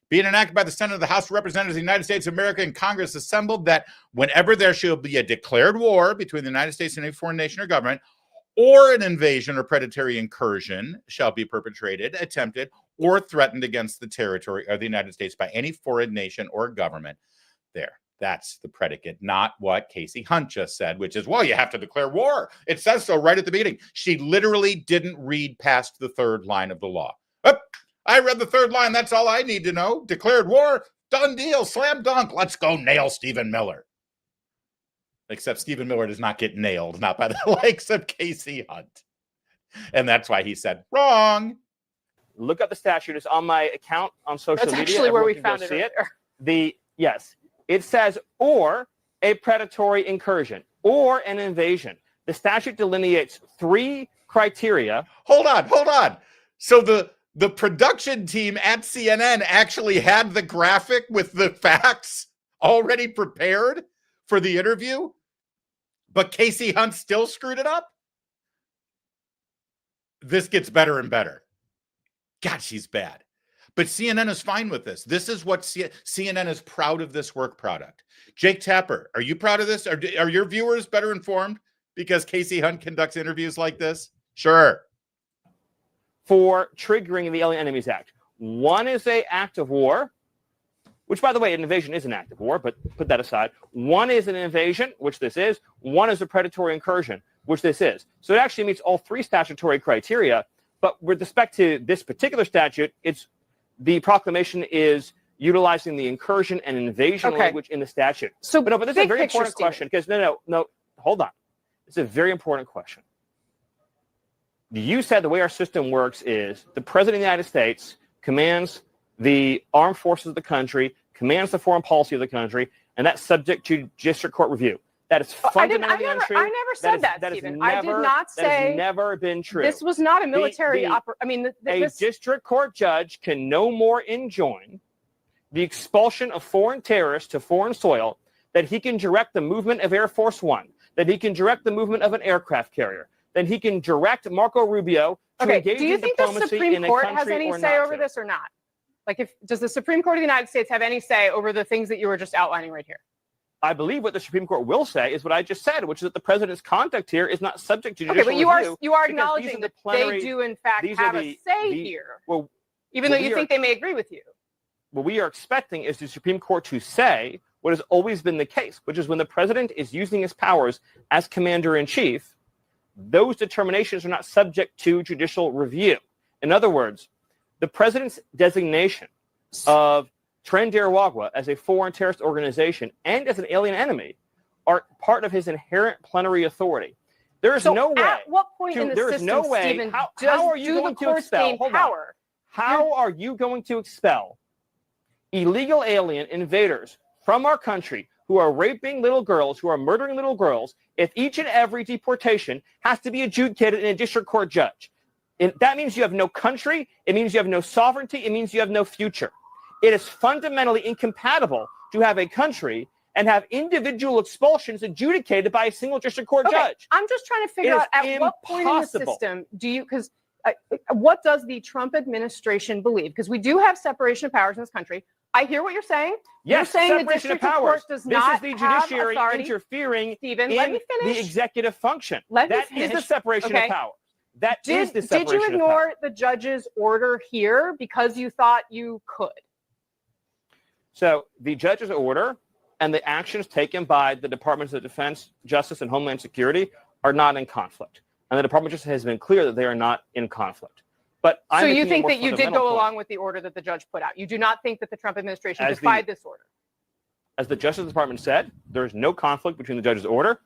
Being enacted by the Senate of the House of Representatives of the United States of America and Congress assembled, that whenever there shall be a declared war between the United States and any foreign nation or government, or an invasion or predatory incursion shall be perpetrated, attempted, or threatened against the territory of the United States by any foreign nation or government. There. That's the predicate, not what Casey Hunt just said, which is, well, you have to declare war. It says so right at the beginning. She literally didn't read past the third line of the law. I read the third line. That's all I need to know. Declared war. Done deal. Slam dunk. Let's go nail Stephen Miller. Except Stephen Miller does not get nailed, not by the likes of Casey Hunt. And that's why he said, wrong. Look up the statute. It's on my account on social media. That's actually where we Everyone found can it. go see it. Yes. It says, or a predatory incursion, or an invasion. The statute delineates three criteria. Hold on. So the production team at CNN actually had the graphic with the facts already prepared for the interview, but Casey Hunt still screwed it up? This gets better and better. God, she's bad. But CNN is fine with this. This is what CNN is proud of, this work product. Jake Tapper, are you proud of this? Are your viewers better informed because Casey Hunt conducts interviews like this? Sure. For triggering the Alien Enemies Act. One is an act of war, which, by the way, an invasion is an act of war, but put that aside. One is an invasion, which this is. One is a predatory incursion, which this is. So it actually meets all three statutory criteria. But with respect to this particular statute, the proclamation is utilizing the incursion and invasion Okay. language in the statute. So, but this is a big very picture, important Stephen. question because no, hold on. It's a very important question. You said the way our system works is the president of the United States commands the armed forces of the country, commands the foreign policy of the country, and that's subject to district court review. That is fundamentally untrue. I never said that, is Stephen. never, I did not that has say never been true. this was not a military a district court judge can no more enjoin the expulsion of foreign terrorists to foreign soil that he can direct the movement of Air Force One, that he can direct the movement of an aircraft carrier, that he can direct Marco Rubio to engage do you in think the diplomacy Supreme in a Court country has any or say not over to. this or not? Like, does the Supreme Court of the United States have any say over the things that you were just outlining right here? I believe what the Supreme Court will say is what I just said, which is that the president's conduct here is not subject to judicial Okay, but you review. are because acknowledging these are that the plenary- they do in fact these are have a the- say the- here, Well, even though you think they may agree with you. what we are expecting is the Supreme Court to say what has always been the case, which is when the president is using his powers as commander-in-chief, those determinations are not subject to judicial review. In other words, the president's designation of Tren Darwagwa as a foreign terrorist organization and as an alien enemy are part of his inherent plenary authority. There is no way. At what point in the there is system, no way. Stephen, How are you do going the to courts expel? gain Hold on. power? How are you going to expel illegal alien invaders from our country who are raping little girls, who are murdering little girls, if each and every deportation has to be adjudicated in a district court judge? And that means you have no country. It means you have no sovereignty. It means you have no future. It is fundamentally incompatible to have a country and have individual expulsions adjudicated by a single district court judge. I'm just trying to figure It out is at what point in the impossible. system do you, because what does the Trump administration believe? Because we do have separation of powers in this country. I hear what you're saying. Yes, you're saying the separation of district powers. court does This not is the have judiciary authority. interfering Stephen, in let me finish. the executive function. Let me That is the finish. separation Okay. of power. That is the Did separation you of power. ignore the judge's order here because you thought you could? So the judge's order and the actions taken by the Departments of Defense, Justice, and Homeland Security are not in conflict. And the Department of Justice has been clear that they are not in conflict. But So I'm you making a think more that you did fundamental go point. along with the order that the judge put out? You do not think that the Trump administration As the- defied this order? As the Justice Department said, there is no conflict between the judge's order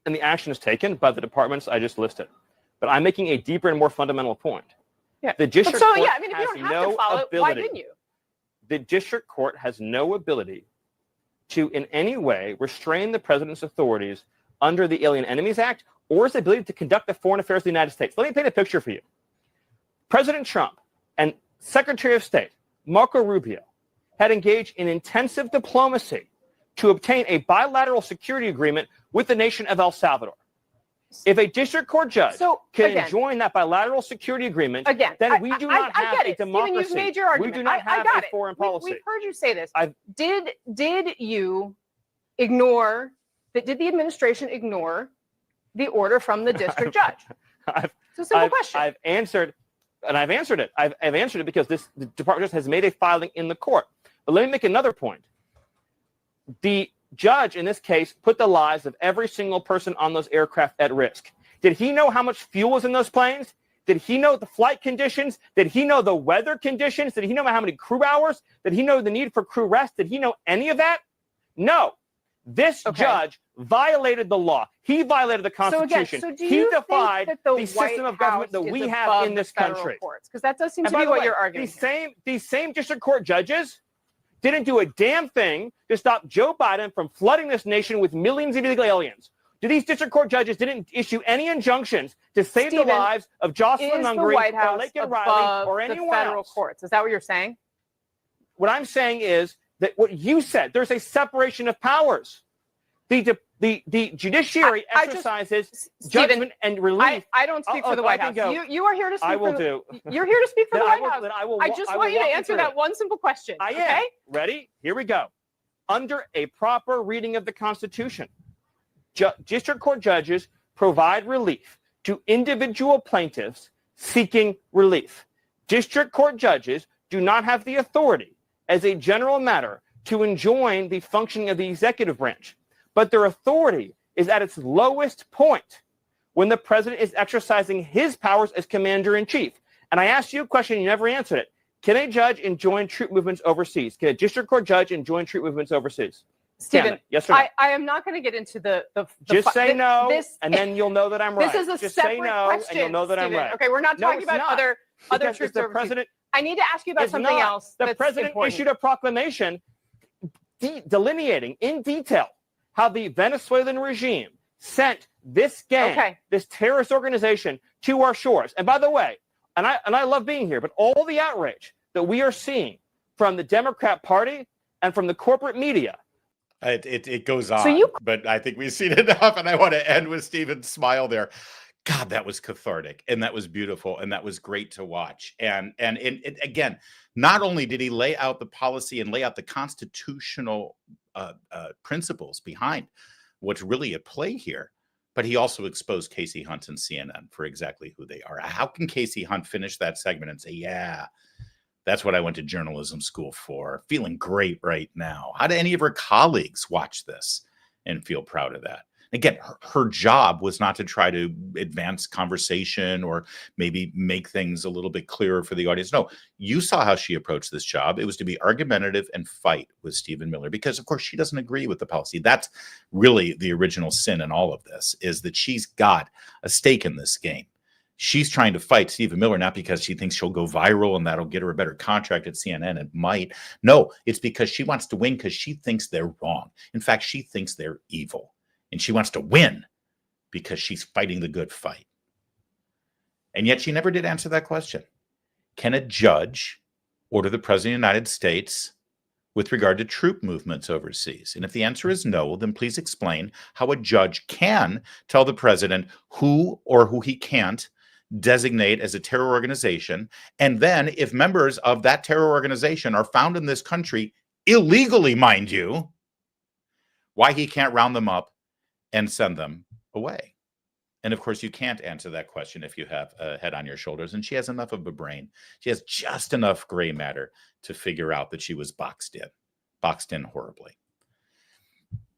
and the actions taken by the departments I just listed. But I'm making a deeper and more fundamental point. Yeah. The district so, court yeah, I mean, if you has don't have no to follow it, why ability. didn't you? The district court has no ability to in any way restrain the president's authorities under the Alien Enemies Act or his ability to conduct the foreign affairs of the United States. Let me paint a picture for you. President Trump and Secretary of State Marco Rubio had engaged in intensive diplomacy to obtain a bilateral security agreement with the nation of El Salvador. If a district court judge can again- join that bilateral security agreement, Again, then we do not I have get a it. Stephen, democracy. you've made your argument. We do not I have got a it. foreign policy. We've heard you say this. Did you ignore? Did the administration ignore the order from the district judge? It's a simple question. I've answered, and I've answered it. I've answered it because the Department of Justice has made a filing in the court. But let me make another point. The judge in this case put the lives of every single person on those aircraft at risk. Did he know how much fuel was in those planes? Did he know the flight conditions? Did he know the weather conditions? Did he know how many crew hours? Did he know the need for crew rest? Did he know any of that? No. This judge violated the law. He violated the Constitution. So do he you defied think that the the system White of government that House we is have above in this the federal country. courts? Because that does seem And to by be the what way, you're arguing. These same district court judges didn't do a damn thing to stop Joe Biden from flooding this nation with millions of illegal aliens. These district court judges didn't issue any injunctions to save the lives of Jocelyn Is the Nungary White or House Laken above Riley or the anyone federal else. courts? Is that what you're saying? What I'm saying is that what you said, there's a separation of powers. The judiciary exercises judgment and relief. I don't speak for the White House. You are here to speak I will for do. You're here to speak for Then the I White will- House. then I will I wa- just I want will you to walk you answer through that it. one simple question. I okay? am. Ready? Here we go. Under a proper reading of the Constitution, district court judges provide relief to individual plaintiffs seeking relief. District court judges do not have the authority, as a general matter, to enjoin the functioning of the executive branch. But their authority is at its lowest point when the president is exercising his powers as commander-in-chief. And I asked you a question, you never answered it. Can a judge enjoin troop movements overseas? Can a district court judge enjoin troop movements overseas? Stephen, yes or no? I am not going to get into the Just say no, this, and then you'll know that I'm right. This is a Just separate say no, question, and you'll know that I'm Stephen. right. Okay, we're not No, talking it's about not. other Because troops the overseas. president. I need to ask you about It's something not. else. The that's president important. issued a proclamation delineating in detail how the Venezuelan regime sent this gang, this terrorist organization, to our shores. And by the way, and I love being here, but all the outrage that we are seeing from the Democrat Party and from the corporate media. It goes on, but I think we've seen enough, and I want to end with Stephen's smile there. God, that was cathartic, and that was beautiful, and that was great to watch. And again, not only did he lay out the policy and lay out the constitutional principles behind what's really at play here, but he also exposed Casey Hunt and CNN for exactly who they are. How can Casey Hunt finish that segment and say, yeah, that's what I went to journalism school for, feeling great right now? How do any of her colleagues watch this and feel proud of that? Again, her job was not to try to advance conversation or maybe make things a little bit clearer for the audience. No, you saw how she approached this job. It was to be argumentative and fight with Stephen Miller because, of course, she doesn't agree with the policy. That's really the original sin in all of this, is that she's got a stake in this game. She's trying to fight Stephen Miller, not because she thinks she'll go viral and that'll get her a better contract at CNN. It might. No, it's because she wants to win because she thinks they're wrong. In fact, she thinks they're evil. And she wants to win because she's fighting the good fight. And yet she never did answer that question. Can a judge order the president of the United States with regard to troop movements overseas? And if the answer is no, then please explain how a judge can tell the president who or who he can't designate as a terror organization. And then if members of that terror organization are found in this country illegally, mind you, why he can't round them up and send them away. And of course, you can't answer that question if you have a head on your shoulders. And she has enough of a brain. She has just enough gray matter to figure out that she was boxed in horribly.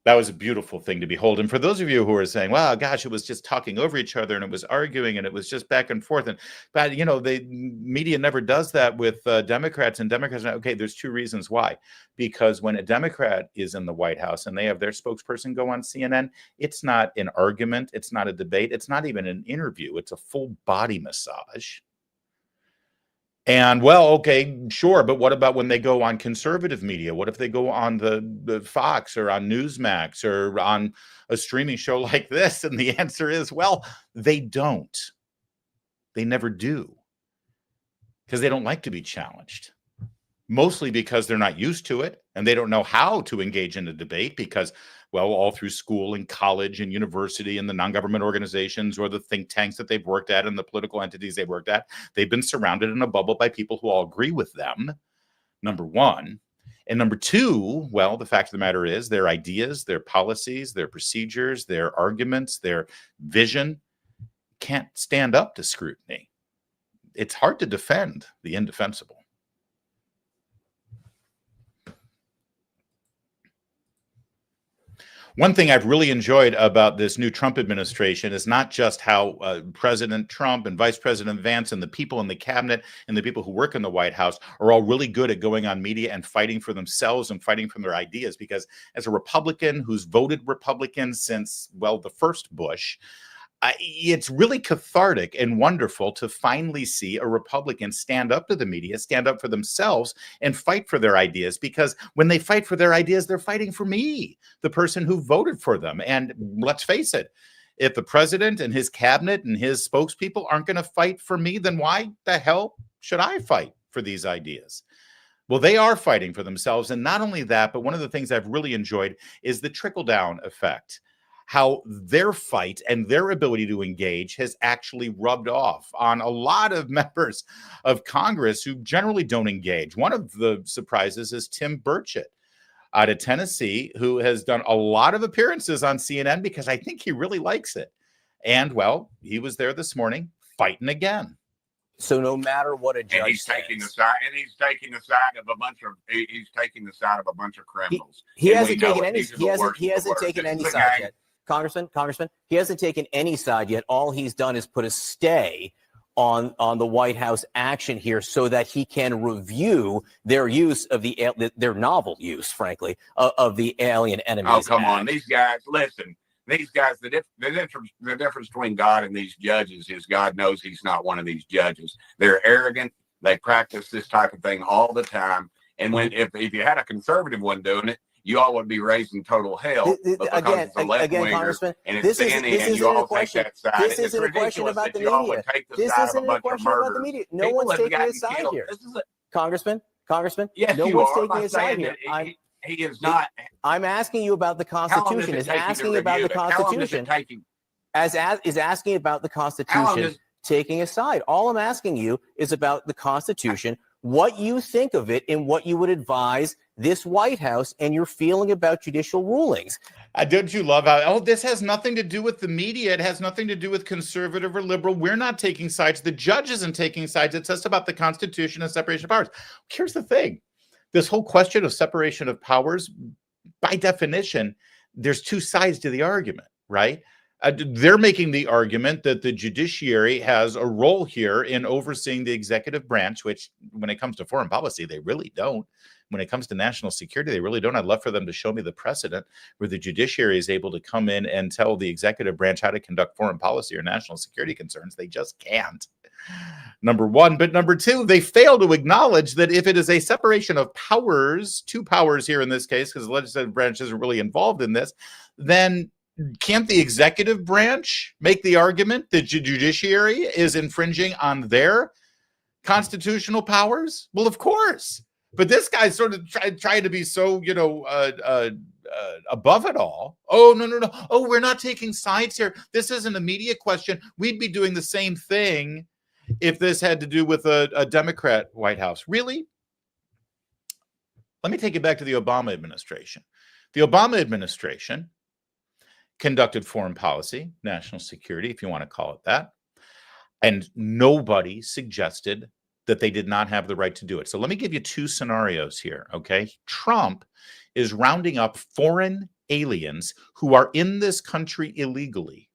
That was a beautiful thing to behold. And for those of you who are saying, well, gosh, it was just talking over each other and it was arguing and it was just back and forth. But, you know, the media never does that with Democrats. And Democrats, okay, there's two reasons why. Because when a Democrat is in the White House and they have their spokesperson go on CNN, it's not an argument. It's not a debate. It's not even an interview. It's a full body massage. And well, okay, sure. But what about when they go on conservative media? What if they go on the Fox or on Newsmax or on a streaming show like this? And the answer is, well, they don't. They never do. Because they don't like to be challenged. Mostly because they're not used to it and they don't know how to engage in a debate because, well, all through school and college and university and the non-government organizations or the think tanks that they've worked at and the political entities they've worked at, they've been surrounded in a bubble by people who all agree with them, number one. And number two, well, the fact of the matter is their ideas, their policies, their procedures, their arguments, their vision can't stand up to scrutiny. It's hard to defend the indefensible. One thing I've really enjoyed about this new Trump administration is not just how President Trump and Vice President Vance and the people in the cabinet and the people who work in the White House are all really good at going on media and fighting for themselves and fighting for their ideas. Because as a Republican who's voted Republican since, well, the first Bush, it's really cathartic and wonderful to finally see a Republican stand up to the media, stand up for themselves and fight for their ideas. Because when they fight for their ideas, they're fighting for me, the person who voted for them. And let's face it, if the president and his cabinet and his spokespeople aren't going to fight for me, then why the hell should I fight for these ideas? Well, they are fighting for themselves. And not only that, but one of the things I've really enjoyed is the trickle-down effect. How their fight and their ability to engage has actually rubbed off on a lot of members of Congress who generally don't engage. One of the surprises is Tim Burchett out of Tennessee, who has done a lot of appearances on CNN because I think he really likes it. And, well, he was there this morning fighting again. So no matter what a judge and he's taking the side, he's taking the side of a bunch of criminals. He hasn't taken any. He hasn't taken any side yet. Congressman, he hasn't taken any side yet. All he's done is put a stay on the White House action here so that he can review their use of their novel use, frankly, of the Alien Enemies Oh, come on. Act. These guys, listen, these guys, the difference between God and these judges is God knows he's not one of these judges. They're arrogant. They practice this type of thing all the time. And if you had a conservative one doing it, you all would be raising total hell. But because it's a left-winger Congressman, and it's CNN, you all take that side. This isn't a question about the media. This isn't a question about the media. No one's taking a side here. Congressman, yes, no you one's are. taking a side here. He is not. I'm asking you about the Constitution. Is asking about the Constitution. Is asking about the Constitution taking a side. All I'm asking you is about the Constitution, what you think of it, and what you would advise this White House and your feeling about judicial rulings. Don't you love how, this has nothing to do with the media. It has nothing to do with conservative or liberal. We're not taking sides. The judge isn't taking sides. It's just about the Constitution and separation of powers. Here's the thing. This whole question of separation of powers, by definition, there's two sides to the argument, right? They're making the argument that the judiciary has a role here in overseeing the executive branch, which when it comes to foreign policy, they really don't. When it comes to national security, they really don't. I'd love for them to show me the precedent where the judiciary is able to come in and tell the executive branch how to conduct foreign policy or national security concerns. They just can't. Number one. But number two, they fail to acknowledge that if it is a separation of powers, two powers here in this case, because the legislative branch isn't really involved in this, then can't the executive branch make the argument that the judiciary is infringing on their constitutional powers? Well, of course. But this guy sort of tried to be so, above it all. Oh, no. Oh, we're not taking sides here. This isn't a media question. We'd be doing the same thing if this had to do with a Democrat White House. Really? Let me take it back to the Obama administration. The Obama administration conducted foreign policy, national security, if you want to call it that. And nobody suggested that they did not have the right to do it. So let me give you two scenarios here, okay? Trump is rounding up foreign aliens who are in this country illegally.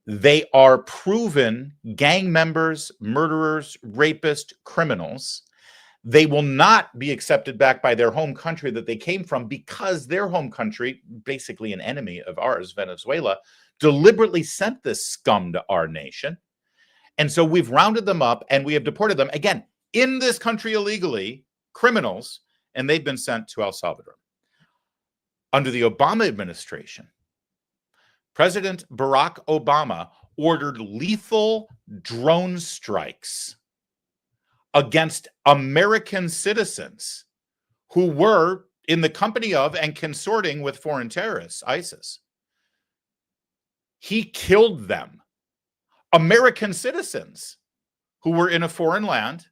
They are proven gang members, murderers, rapists, criminals. They will not be accepted back by their home country that they came from because their home country, basically an enemy of ours, Venezuela, deliberately sent this scum to our nation. And so we've rounded them up and we have deported them, again, in this country illegally, criminals, and they've been sent to El Salvador. Under the Obama administration, President Barack Obama ordered lethal drone strikes against American citizens who were in the company of and consorting with foreign terrorists, ISIS. He killed them. American citizens who were in a foreign land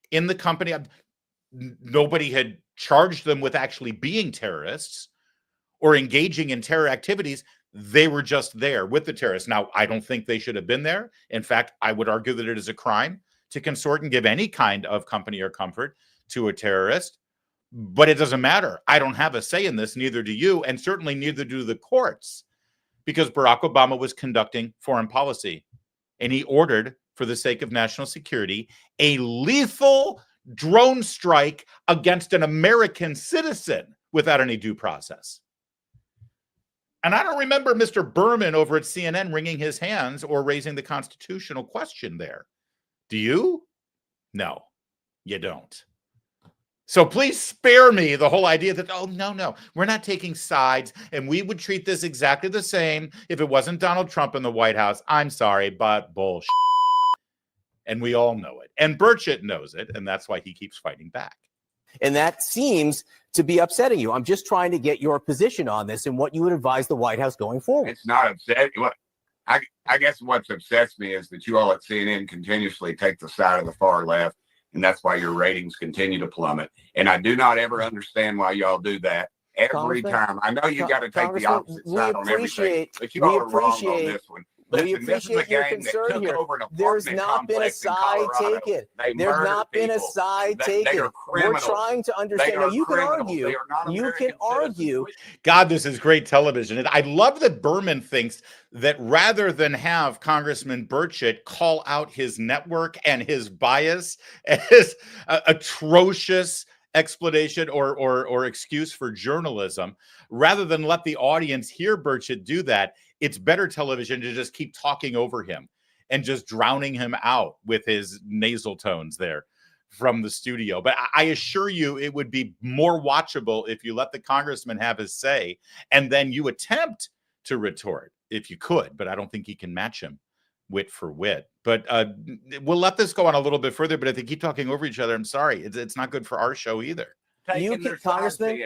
in the company of, nobody had charged them with actually being terrorists or engaging in terror activities. They were just there with the terrorists. Now, I don't think they should have been there. In fact, I would argue that it is a crime to consort and give any kind of company or comfort to a terrorist. But it doesn't matter. I don't have a say in this, neither do you, and certainly neither do the courts, because Barack Obama was conducting foreign policy, and he ordered, for the sake of national security, a lethal drone strike against an American citizen without any due process. And I don't remember Mr. Berman over at CNN wringing his hands or raising the constitutional question there. Do you? No, you don't. So please spare me the whole idea that, oh, no, we're not taking sides and we would treat this exactly the same if it wasn't Donald Trump in the White House. I'm sorry, but bullshit. And we all know it. And Burchett knows it, and that's why he keeps fighting back. And that seems to be upsetting you. I'm just trying to get your position on this and what you would advise the White House going forward. It's not upsetting. I guess what's upsets me is that you all at CNN continuously take the side of the far left, and that's why your ratings continue to plummet. And I do not ever understand why y'all do that every time. I know you got to take the opposite side on everything, but you all are wrong on this one. We Listen, this is a appreciate your gang that concern took here. over an There's apartment not been a complex in side Colorado. taken. They There's murdered not been a people. side They taken. are We're criminals. trying to They understand. Now, are you can criminals. argue. They are not You American can argue. God, this is great television. And I love that Berman thinks that rather than have Congressman Burchett call out his network and his bias as atrocious explanation or excuse for journalism, rather than let the audience hear Burchett do that, it's better television to just keep talking over him and just drowning him out with his nasal tones there from the studio. But I assure you it would be more watchable if you let the congressman have his say and then you attempt to retort if you could. But I don't think he can match him wit for wit. But we'll let this go on a little bit further. But if they keep talking over each other, I'm sorry. It's not good for our show either. You can, Congressman,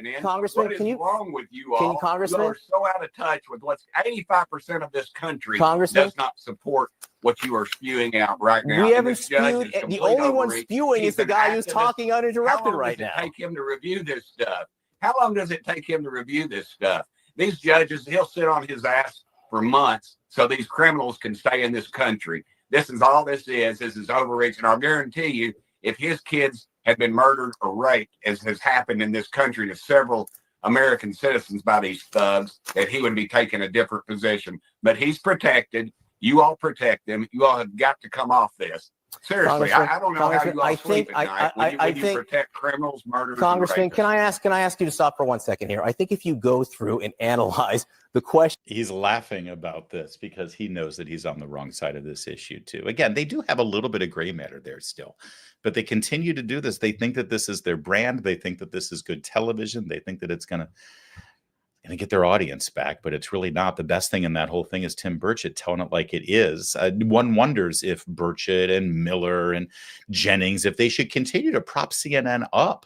what is can you wrong with you all? Can you, Congressman? You are so out of touch with what's 85% of this country Congressman? does not support what you are spewing out right now. We And haven't this judge spewed. is The complete only one overreach. spewing He's is the an guy who's activist. talking uninterrupted How long right does now. it take him to review this stuff? How long does it take him to review this stuff? These judges, he'll sit on his ass for months so these criminals can stay in this country. This is all this is. This is overreach. And I'll guarantee you, if his kids had been murdered or raped, as has happened in this country to several American citizens by these thugs, that he would be taking a different position. But he's protected. You all protect him. You all have got to come off this. Seriously, I don't know how you all sleep at night when you protect criminals, murderers, Congressman, and can I ask you to stop for 1 second here? I think if you go through and analyze the question. He's laughing about this because he knows that he's on the wrong side of this issue too. Again, they do have a little bit of gray matter there still, but they continue to do this. They think that this is their brand. They think that this is good television. They think that it's going to get their audience back, but it's really not. The best thing in that whole thing is Tim Burchett telling it like it is. One wonders if Burchett and Miller and Jennings, if they should continue to prop CNN up.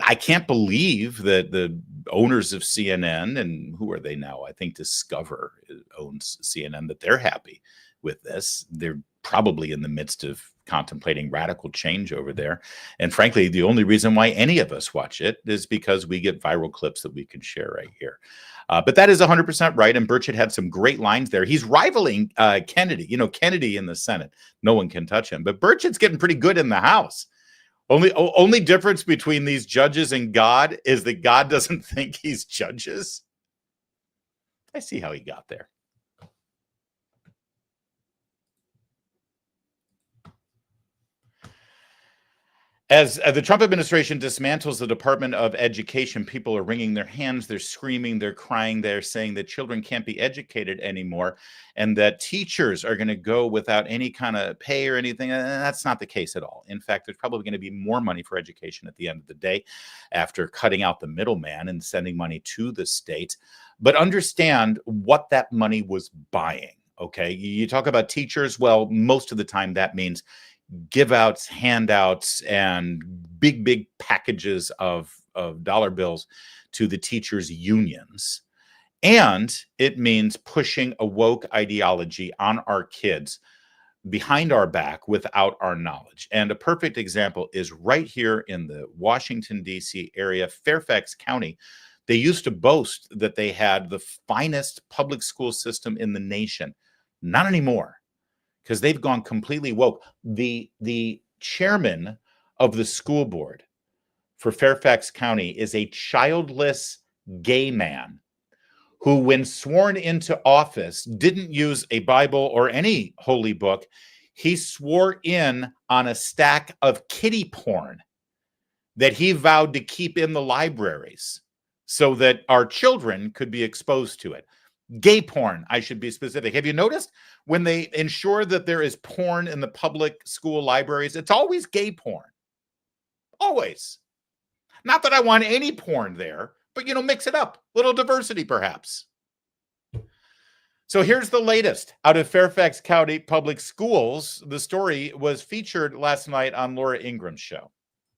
I can't believe that the owners of CNN, and who are they now? I think Discover owns CNN, that they're happy with this. They're probably in the midst of contemplating radical change over there. And frankly, the only reason why any of us watch it is because we get viral clips that we can share right here. But that is 100% right. And Burchett had some great lines there. He's rivaling Kennedy. You know, Kennedy in the Senate, no one can touch him. But Burchett's getting pretty good in the House. Only difference between these judges and God is that God doesn't think he's judges. I see how he got there. As the Trump administration dismantles the Department of Education, people are wringing their hands, they're screaming, they're crying, they're saying that children can't be educated anymore and that teachers are going to go without any kind of pay or anything. And that's not the case at all. In fact, there's probably going to be more money for education at the end of the day after cutting out the middleman and sending money to the state. But understand what that money was buying, okay? You talk about teachers, well, most of the time that means give outs, handouts, and big packages of dollar bills to the teachers' unions. And it means pushing a woke ideology on our kids behind our back without our knowledge. And a perfect example is right here in the Washington, D.C. area, Fairfax County. They used to boast that they had the finest public school system in the nation. Not anymore, because they've gone completely woke. The chairman of the school board for Fairfax County is a childless gay man who, when sworn into office, didn't use a Bible or any holy book. He swore in on a stack of kiddie porn that he vowed to keep in the libraries so that our children could be exposed to it. Gay porn, I should be specific. Have you noticed when they ensure that there is porn in the public school libraries, it's always gay porn. Always. Not that I want any porn there, but, mix it up. Little diversity, perhaps. So here's the latest out of Fairfax County Public Schools. The story was featured last night on Laura Ingram's show.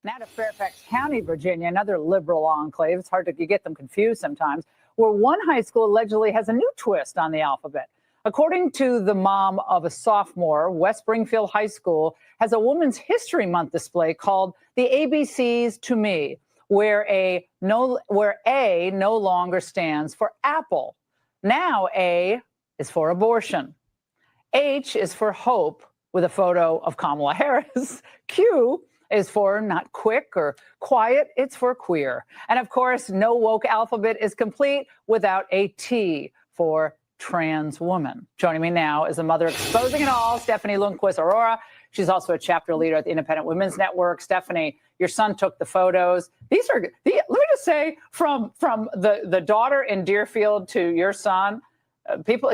Now to Fairfax County, Virginia, another liberal enclave. It's hard to get them confused sometimes, where one high school allegedly has a new twist on the alphabet. According to the mom of a sophomore, West Springfield High School has a Women's History Month display called The ABCs to Me, where A no longer stands for apple. Now A is for abortion. H is for hope with a photo of Kamala Harris. Q is for not quick or quiet, it's for queer. And of course, no woke alphabet is complete without a T for trans woman. Joining me now is a mother exposing it all, Stephanie Lundquist Aurora. She's also a chapter leader at the Independent Women's Network. Stephanie, your son took the photos. These are, let me just say, from the daughter in Deerfield to your son,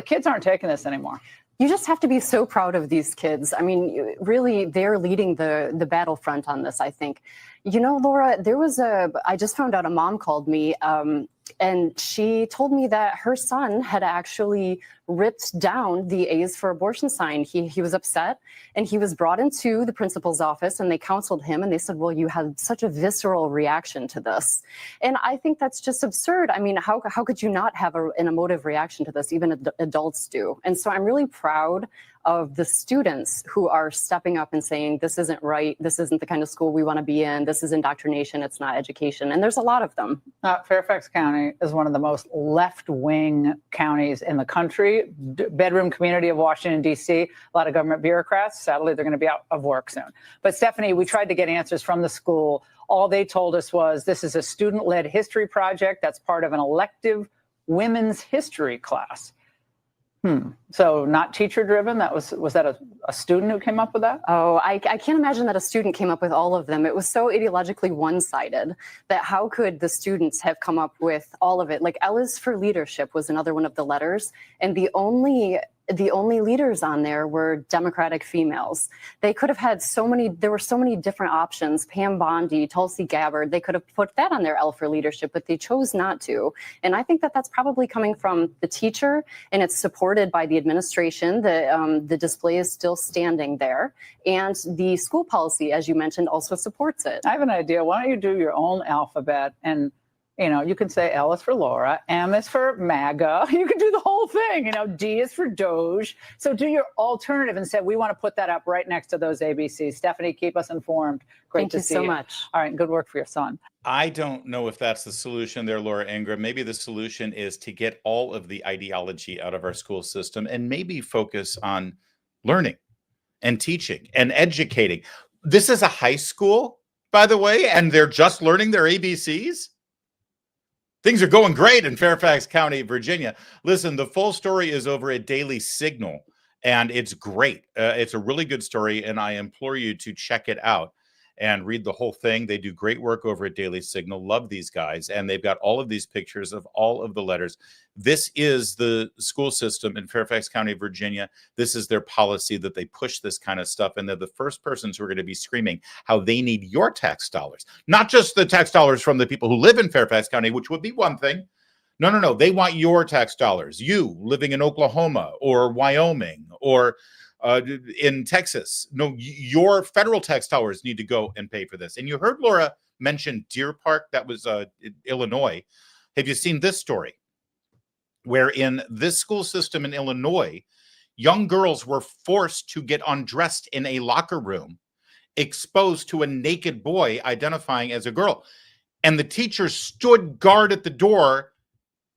kids aren't taking this anymore. You just have to be so proud of these kids. I mean, really, they're leading the battlefront on this, I think. You know, Laura, I just found out a mom called me and she told me that her son had actually ripped down the A's for abortion sign. He was upset and he was brought into the principal's office and they counseled him and they said, well, you had such a visceral reaction to this. And I think that's just absurd. I mean, how could you not have an emotive reaction to this? Even adults do. And so I'm really proud of the students who are stepping up and saying, this isn't right. This isn't the kind of school we want to be in. This is indoctrination. It's not education. And there's a lot of them. Fairfax County is one of the most left-wing counties in the country, bedroom community of Washington, D.C., a lot of government bureaucrats. Sadly, they're going to be out of work soon. But Stephanie, we tried to get answers from the school. All they told us was this is a student-led history project that's part of an elective women's history class. So not teacher driven. Was that a student who came up with that? Oh, I can't imagine that a student came up with all of them. It was so ideologically one-sided that how could the students have come up with all of it? Like L is for leadership was another one of the letters. And the only leaders on there were Democratic females. They could have had there were so many different options. Pam Bondi, Tulsi Gabbard, they could have put that on their L for leadership, but they chose not to. And I think that that's probably coming from the teacher and it's supported by the administration. The display is still standing there. And the school policy, as you mentioned, also supports it. I have an idea. Why don't you do your own alphabet and you can say L is for Laura, M is for MAGA. You can do the whole thing. D is for Doge. So do your alternative and say, we want to put that up right next to those ABCs. Stephanie, keep us informed. Great to see you. Thank you so much. All right. Good work for your son. I don't know if that's the solution there, Laura Ingram. Maybe the solution is to get all of the ideology out of our school system and maybe focus on learning and teaching and educating. This is a high school, by the way, and they're just learning their ABCs. Things are going great in Fairfax County, Virginia. Listen, the full story is over at Daily Signal, and it's great. It's a really good story, and I implore you to check it out and read the whole thing. They do great work over at Daily Signal. Love these guys, and they've got all of these pictures of all of the letters. This is the school system in Fairfax County, Virginia. This is their policy that they push this kind of stuff, and they're the first persons who are going to be screaming how they need your tax dollars, not just the tax dollars from the people who live in Fairfax County, which would be one thing. No. They want your tax dollars. You living in Oklahoma or Wyoming or in Texas. No, your federal tax dollars need to go and pay for this. And you heard Laura mention Deer Park. That was in Illinois. Have you seen this story? Where in this school system in Illinois, young girls were forced to get undressed in a locker room, exposed to a naked boy identifying as a girl. And the teachers stood guard at the door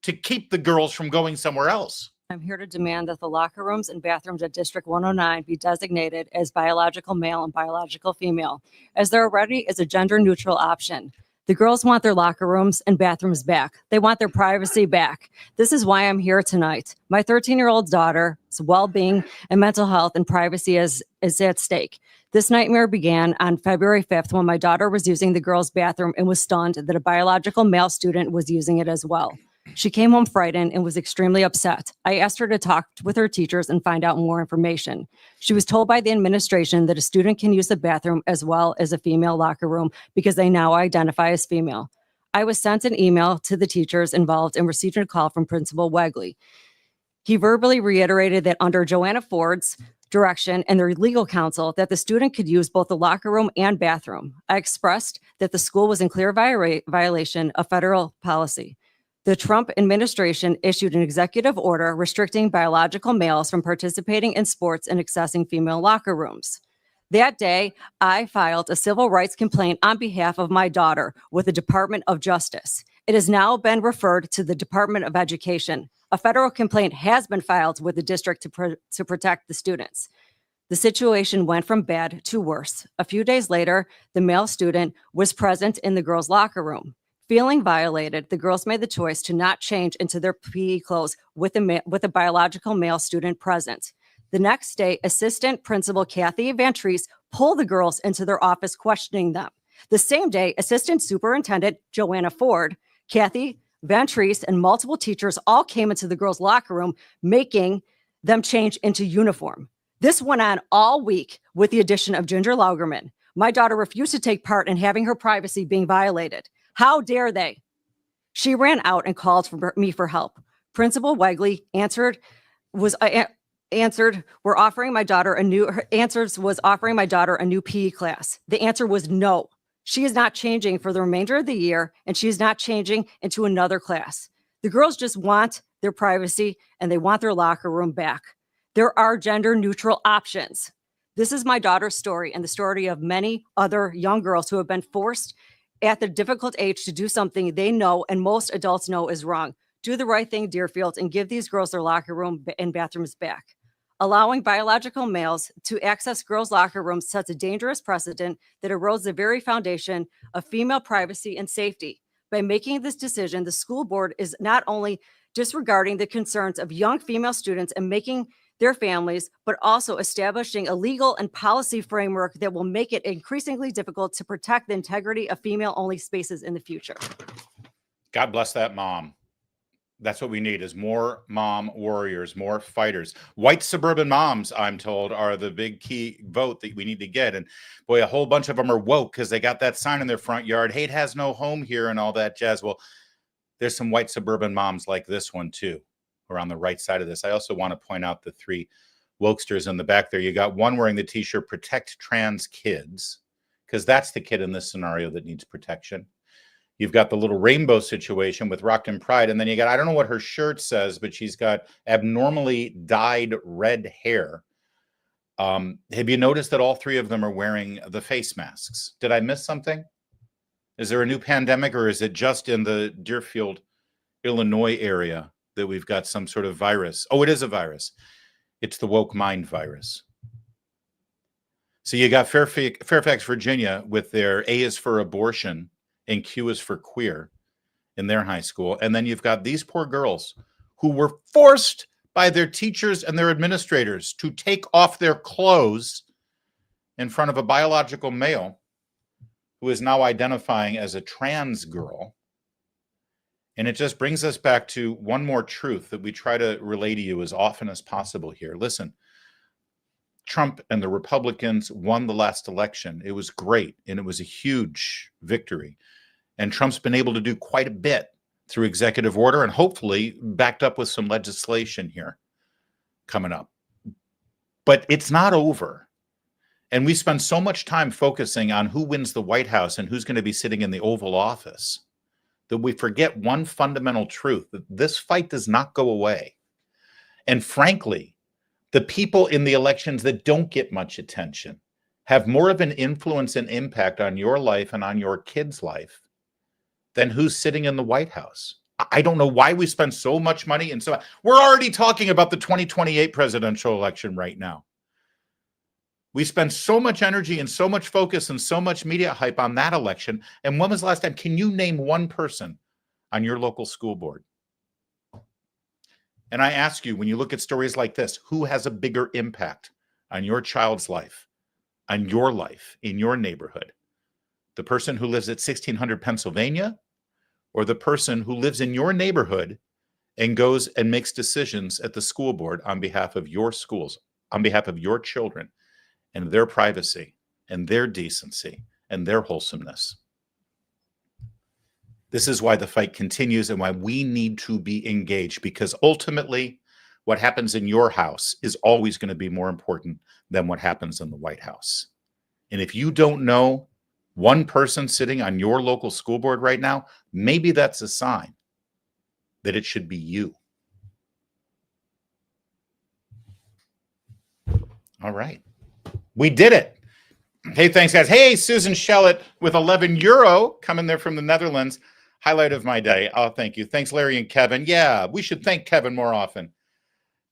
to keep the girls from going somewhere else. I'm here to demand that the locker rooms and bathrooms at District 109 be designated as biological male and biological female, as there already is a gender-neutral option. The girls want their locker rooms and bathrooms back. They want their privacy back. This is why I'm here tonight. My 13-year-old daughter's well-being and mental health and privacy is at stake. This nightmare began on February 5th when my daughter was using the girls' bathroom and was stunned that a biological male student was using it as well. She came home frightened and was extremely upset. I asked her to talk with her teachers and find out more information. She was told by the administration that a student can use the bathroom as well as a female locker room because they now identify as female. I was sent an email to the teachers involved and received a call from Principal Wegley. He verbally reiterated that under Joanna Ford's direction and their legal counsel that the student could use both the locker room and bathroom. I expressed that the school was in clear violation of federal policy. The Trump administration issued an executive order restricting biological males from participating in sports and accessing female locker rooms. That day, I filed a civil rights complaint on behalf of my daughter with the Department of Justice. It has now been referred to the Department of Education. A federal complaint has been filed with the district to protect the students. The situation went from bad to worse. A few days later, the male student was present in the girls' locker room. Feeling violated, the girls made the choice to not change into their PE clothes with a biological male student present. The next day, Assistant Principal Kathy Van Treese pulled the girls into their office, questioning them. The same day, Assistant Superintendent Joanna Ford, Kathy Van Treese, and multiple teachers all came into the girls' locker room, making them change into uniform. This went on all week with the addition of Ginger Laugerman. My daughter refused to take part in having her privacy being violated. How dare they? She ran out and called for me for help. Principal Wegley answered, we're offering my daughter a new, her answers was offering my daughter a new PE class. The answer was no. She is not changing for the remainder of the year, and she is not changing into another class. The girls just want their privacy and they want their locker room back. There are gender neutral options. This is my daughter's story and the story of many other young girls who have been forced at the difficult age to do something they know and most adults know is wrong. Do the right thing, Deerfield, and give these girls their locker room and bathrooms back. Allowing biological males to access girls' locker rooms sets a dangerous precedent that erodes the very foundation of female privacy and safety. By making this decision, the school board is not only disregarding the concerns of young female students and making their families, but also establishing a legal and policy framework that will make it increasingly difficult to protect the integrity of female-only spaces in the future. God bless that mom. That's what we need, is more mom warriors, more fighters. White suburban moms, I'm told, are the big key vote that we need to get. And boy, a whole bunch of them are woke because they got that sign in their front yard, hate has no home here and all that jazz. Well, there's some white suburban moms like this one too, who are on the right side of this. I also want to point out the three wokesters in the back there. You got one wearing the t-shirt, Protect Trans Kids, because that's the kid in this scenario that needs protection. You've got the little rainbow situation with Rockton Pride. And then you got, I don't know what her shirt says, but she's got abnormally dyed red hair. Have you noticed that all three of them are wearing the face masks? Did I miss something? Is there a new pandemic, or is it just in the Deerfield, Illinois area that we've got some sort of virus? Oh, it is a virus. It's the woke mind virus. So you got Fairfax, Virginia with their A is for abortion and Q is for queer in their high school. And then you've got these poor girls who were forced by their teachers and their administrators to take off their clothes in front of a biological male who is now identifying as a trans girl. And it just brings us back to one more truth that we try to relay to you as often as possible here. Listen, Trump and the Republicans won the last election. It was great, and it was a huge victory. And Trump's been able to do quite a bit through executive order and hopefully backed up with some legislation here coming up. But it's not over. And we spend so much time focusing on who wins the White House and who's going to be sitting in the Oval Office that we forget one fundamental truth, that this fight does not go away. And frankly, the people in the elections that don't get much attention have more of an influence and impact on your life and on your kids' life than who's sitting in the White House. I don't know why we spend so much money. And so we're already talking about the 2028 presidential election right now. We spend so much energy and so much focus and so much media hype on that election. And when was the last time? Can you name one person on your local school board? And I ask you, when you look at stories like this, who has a bigger impact on your child's life, on your life, in your neighborhood? The person who lives at 1600 Pennsylvania, or the person who lives in your neighborhood and goes and makes decisions at the school board on behalf of your schools, on behalf of your children and their privacy and their decency and their wholesomeness? This is why the fight continues and why we need to be engaged, because ultimately what happens in your house is always going to be more important than what happens in the White House. And if you don't know one person sitting on your local school board right now, maybe that's a sign that it should be you. All right. We did it. Hey, thanks, guys. Hey, Susan Shellett with €11 coming there from the Netherlands. Highlight of my day. Oh, thank you. Thanks, Larry and Kevin. Yeah, we should thank Kevin more often.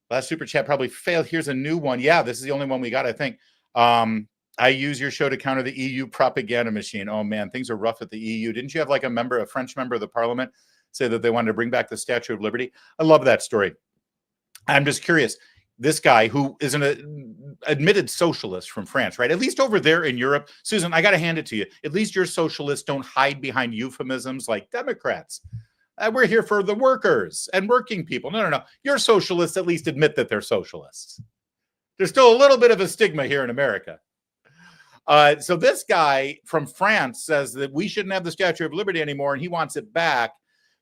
Last super chat probably failed. Here's a new one. Yeah, this is the only one we got, I think. I use your show to counter the EU propaganda machine. Oh, man, things are rough at the EU. Didn't you have like a French member of the parliament say that they wanted to bring back the Statue of Liberty? I love that story. I'm just curious. This guy who is an admitted socialist from France, right? At least over there in Europe, Susan, I got to hand it to you. At least your socialists don't hide behind euphemisms like Democrats. We're here for the workers and working people. No. Your socialists at least admit that they're socialists. There's still a little bit of a stigma here in America. So this guy from France says that we shouldn't have the Statue of Liberty anymore, and he wants it back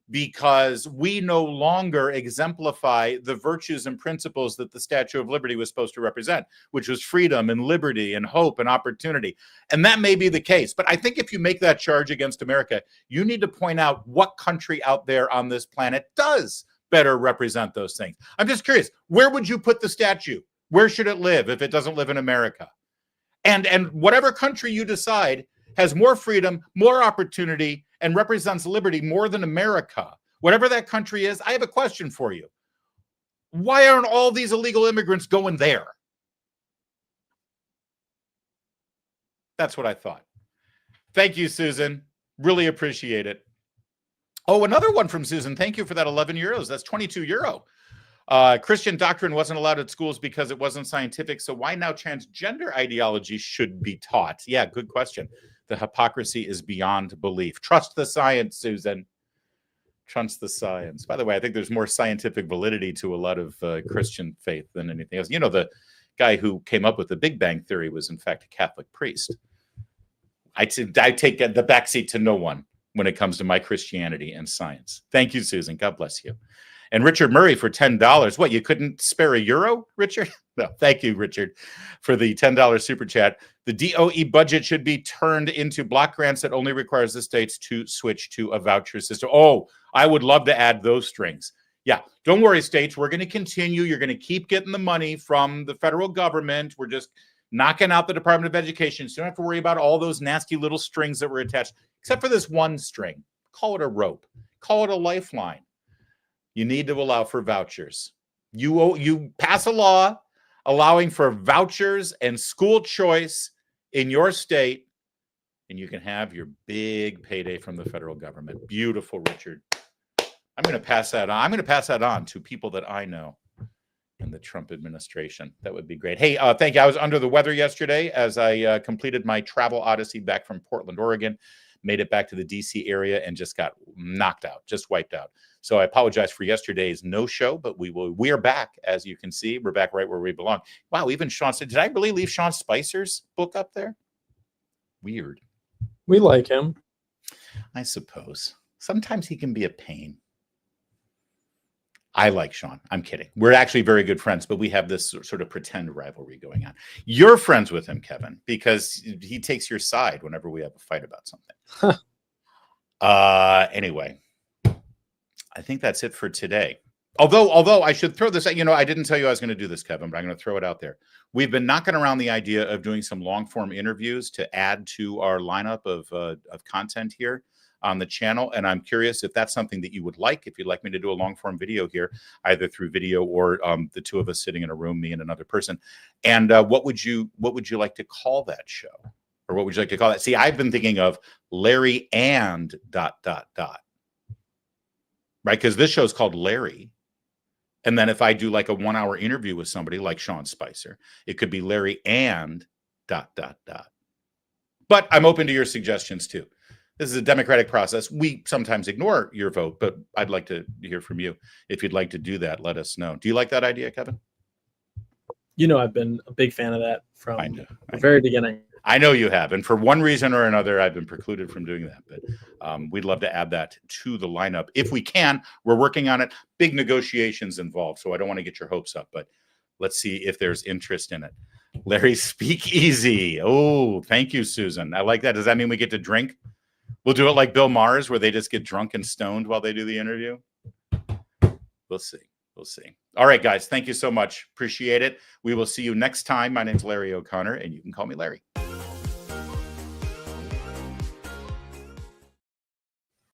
because we no longer exemplify the virtues and principles that the Statue of Liberty was supposed to represent, which was freedom and liberty and hope and opportunity. And that may be the case. But I think if you make that charge against America, you need to point out what country out there on this planet does better represent those things. I'm just curious, where would you put the statue? Where should it live if it doesn't live in America? And whatever country you decide has more freedom, more opportunity, and represents liberty more than America, whatever that country is, I have a question for you. Why aren't all these illegal immigrants going there? That's what I thought. Thank you, Susan. Really appreciate it. Oh, another one from Susan. Thank you for that 11 euros. That's 22 euro. Christian doctrine wasn't allowed at schools because it wasn't scientific. So why now transgender ideology should be taught? Yeah, good question. The hypocrisy is beyond belief. Trust the science, Susan. Trust the science. By the way, I think there's more scientific validity to a lot of Christian faith than anything else. You know, the guy who came up with the Big Bang Theory was, in fact, a Catholic priest. I take the backseat to no one when it comes to my Christianity and science. Thank you, Susan. God bless you. And Richard Murray for $10. What, you couldn't spare a euro, Richard? No, thank you, Richard, for the $10 super chat. The DOE budget should be turned into block grants that only requires the states to switch to a voucher system. Oh, I would love to add those strings. Yeah, don't worry, states. We're going to continue. You're going to keep getting the money from the federal government. We're just knocking out the Department of Education. So you don't have to worry about all those nasty little strings that were attached, except for this one string. Call it a rope. Call it a lifeline. You need to allow for vouchers. You pass a law allowing for vouchers and school choice in your state, and you can have your big payday from the federal government. Beautiful, Richard. I'm going to pass that on. I'm going to pass that on to people that I know in the Trump administration. That would be great. Hey, thank you. I was under the weather yesterday as I completed my travel odyssey back from Portland, Oregon. Made it back to the DC area and just got knocked out, just wiped out. So I apologize for yesterday's no show, but we are back. As you can see, we're back right where we belong. Wow, even Sean said, did I really leave Sean Spicer's book up there? Weird. We like him. I suppose. Sometimes he can be a pain. I like Sean. I'm kidding. We're actually very good friends, but we have this sort of pretend rivalry going on. You're friends with him, Kevin, because he takes your side whenever we have a fight about something. Anyway, I think that's it for today. Although I should throw this out, I didn't tell you I was going to do this, Kevin, but I'm going to throw it out there. We've been knocking around the idea of doing some long form interviews to add to our lineup of content here on the channel. And I'm curious if that's something that you would like, if you'd like me to do a long form video here, either through video or the two of us sitting in a room, me and another person. And what would you like to call that show? Or what would you like to call that? See, I've been thinking of Larry and ... Right? Because this show is called Larry. And then if I do like a 1 hour interview with somebody like Sean Spicer, it could be Larry and ... But I'm open to your suggestions too. This is a democratic process. We sometimes ignore your vote, but I'd like to hear from you. If you'd like to do that, let us know. Do you like that idea, Kevin? I've been a big fan of that from the very beginning. I know you have. And for one reason or another, I've been precluded from doing that. But we'd love to add that to the lineup. If we can, we're working on it. Big negotiations involved, so I don't want to get your hopes up. But let's see if there's interest in it. Larry Speakeasy. Oh, thank you, Susan. I like that. Does that mean we get to drink? We'll do it like Bill Maher's, where they just get drunk and stoned while they do the interview. We'll see. We'll see. All right, guys. Thank you so much. Appreciate it. We will see you next time. My name's Larry O'Connor, and you can call me Larry.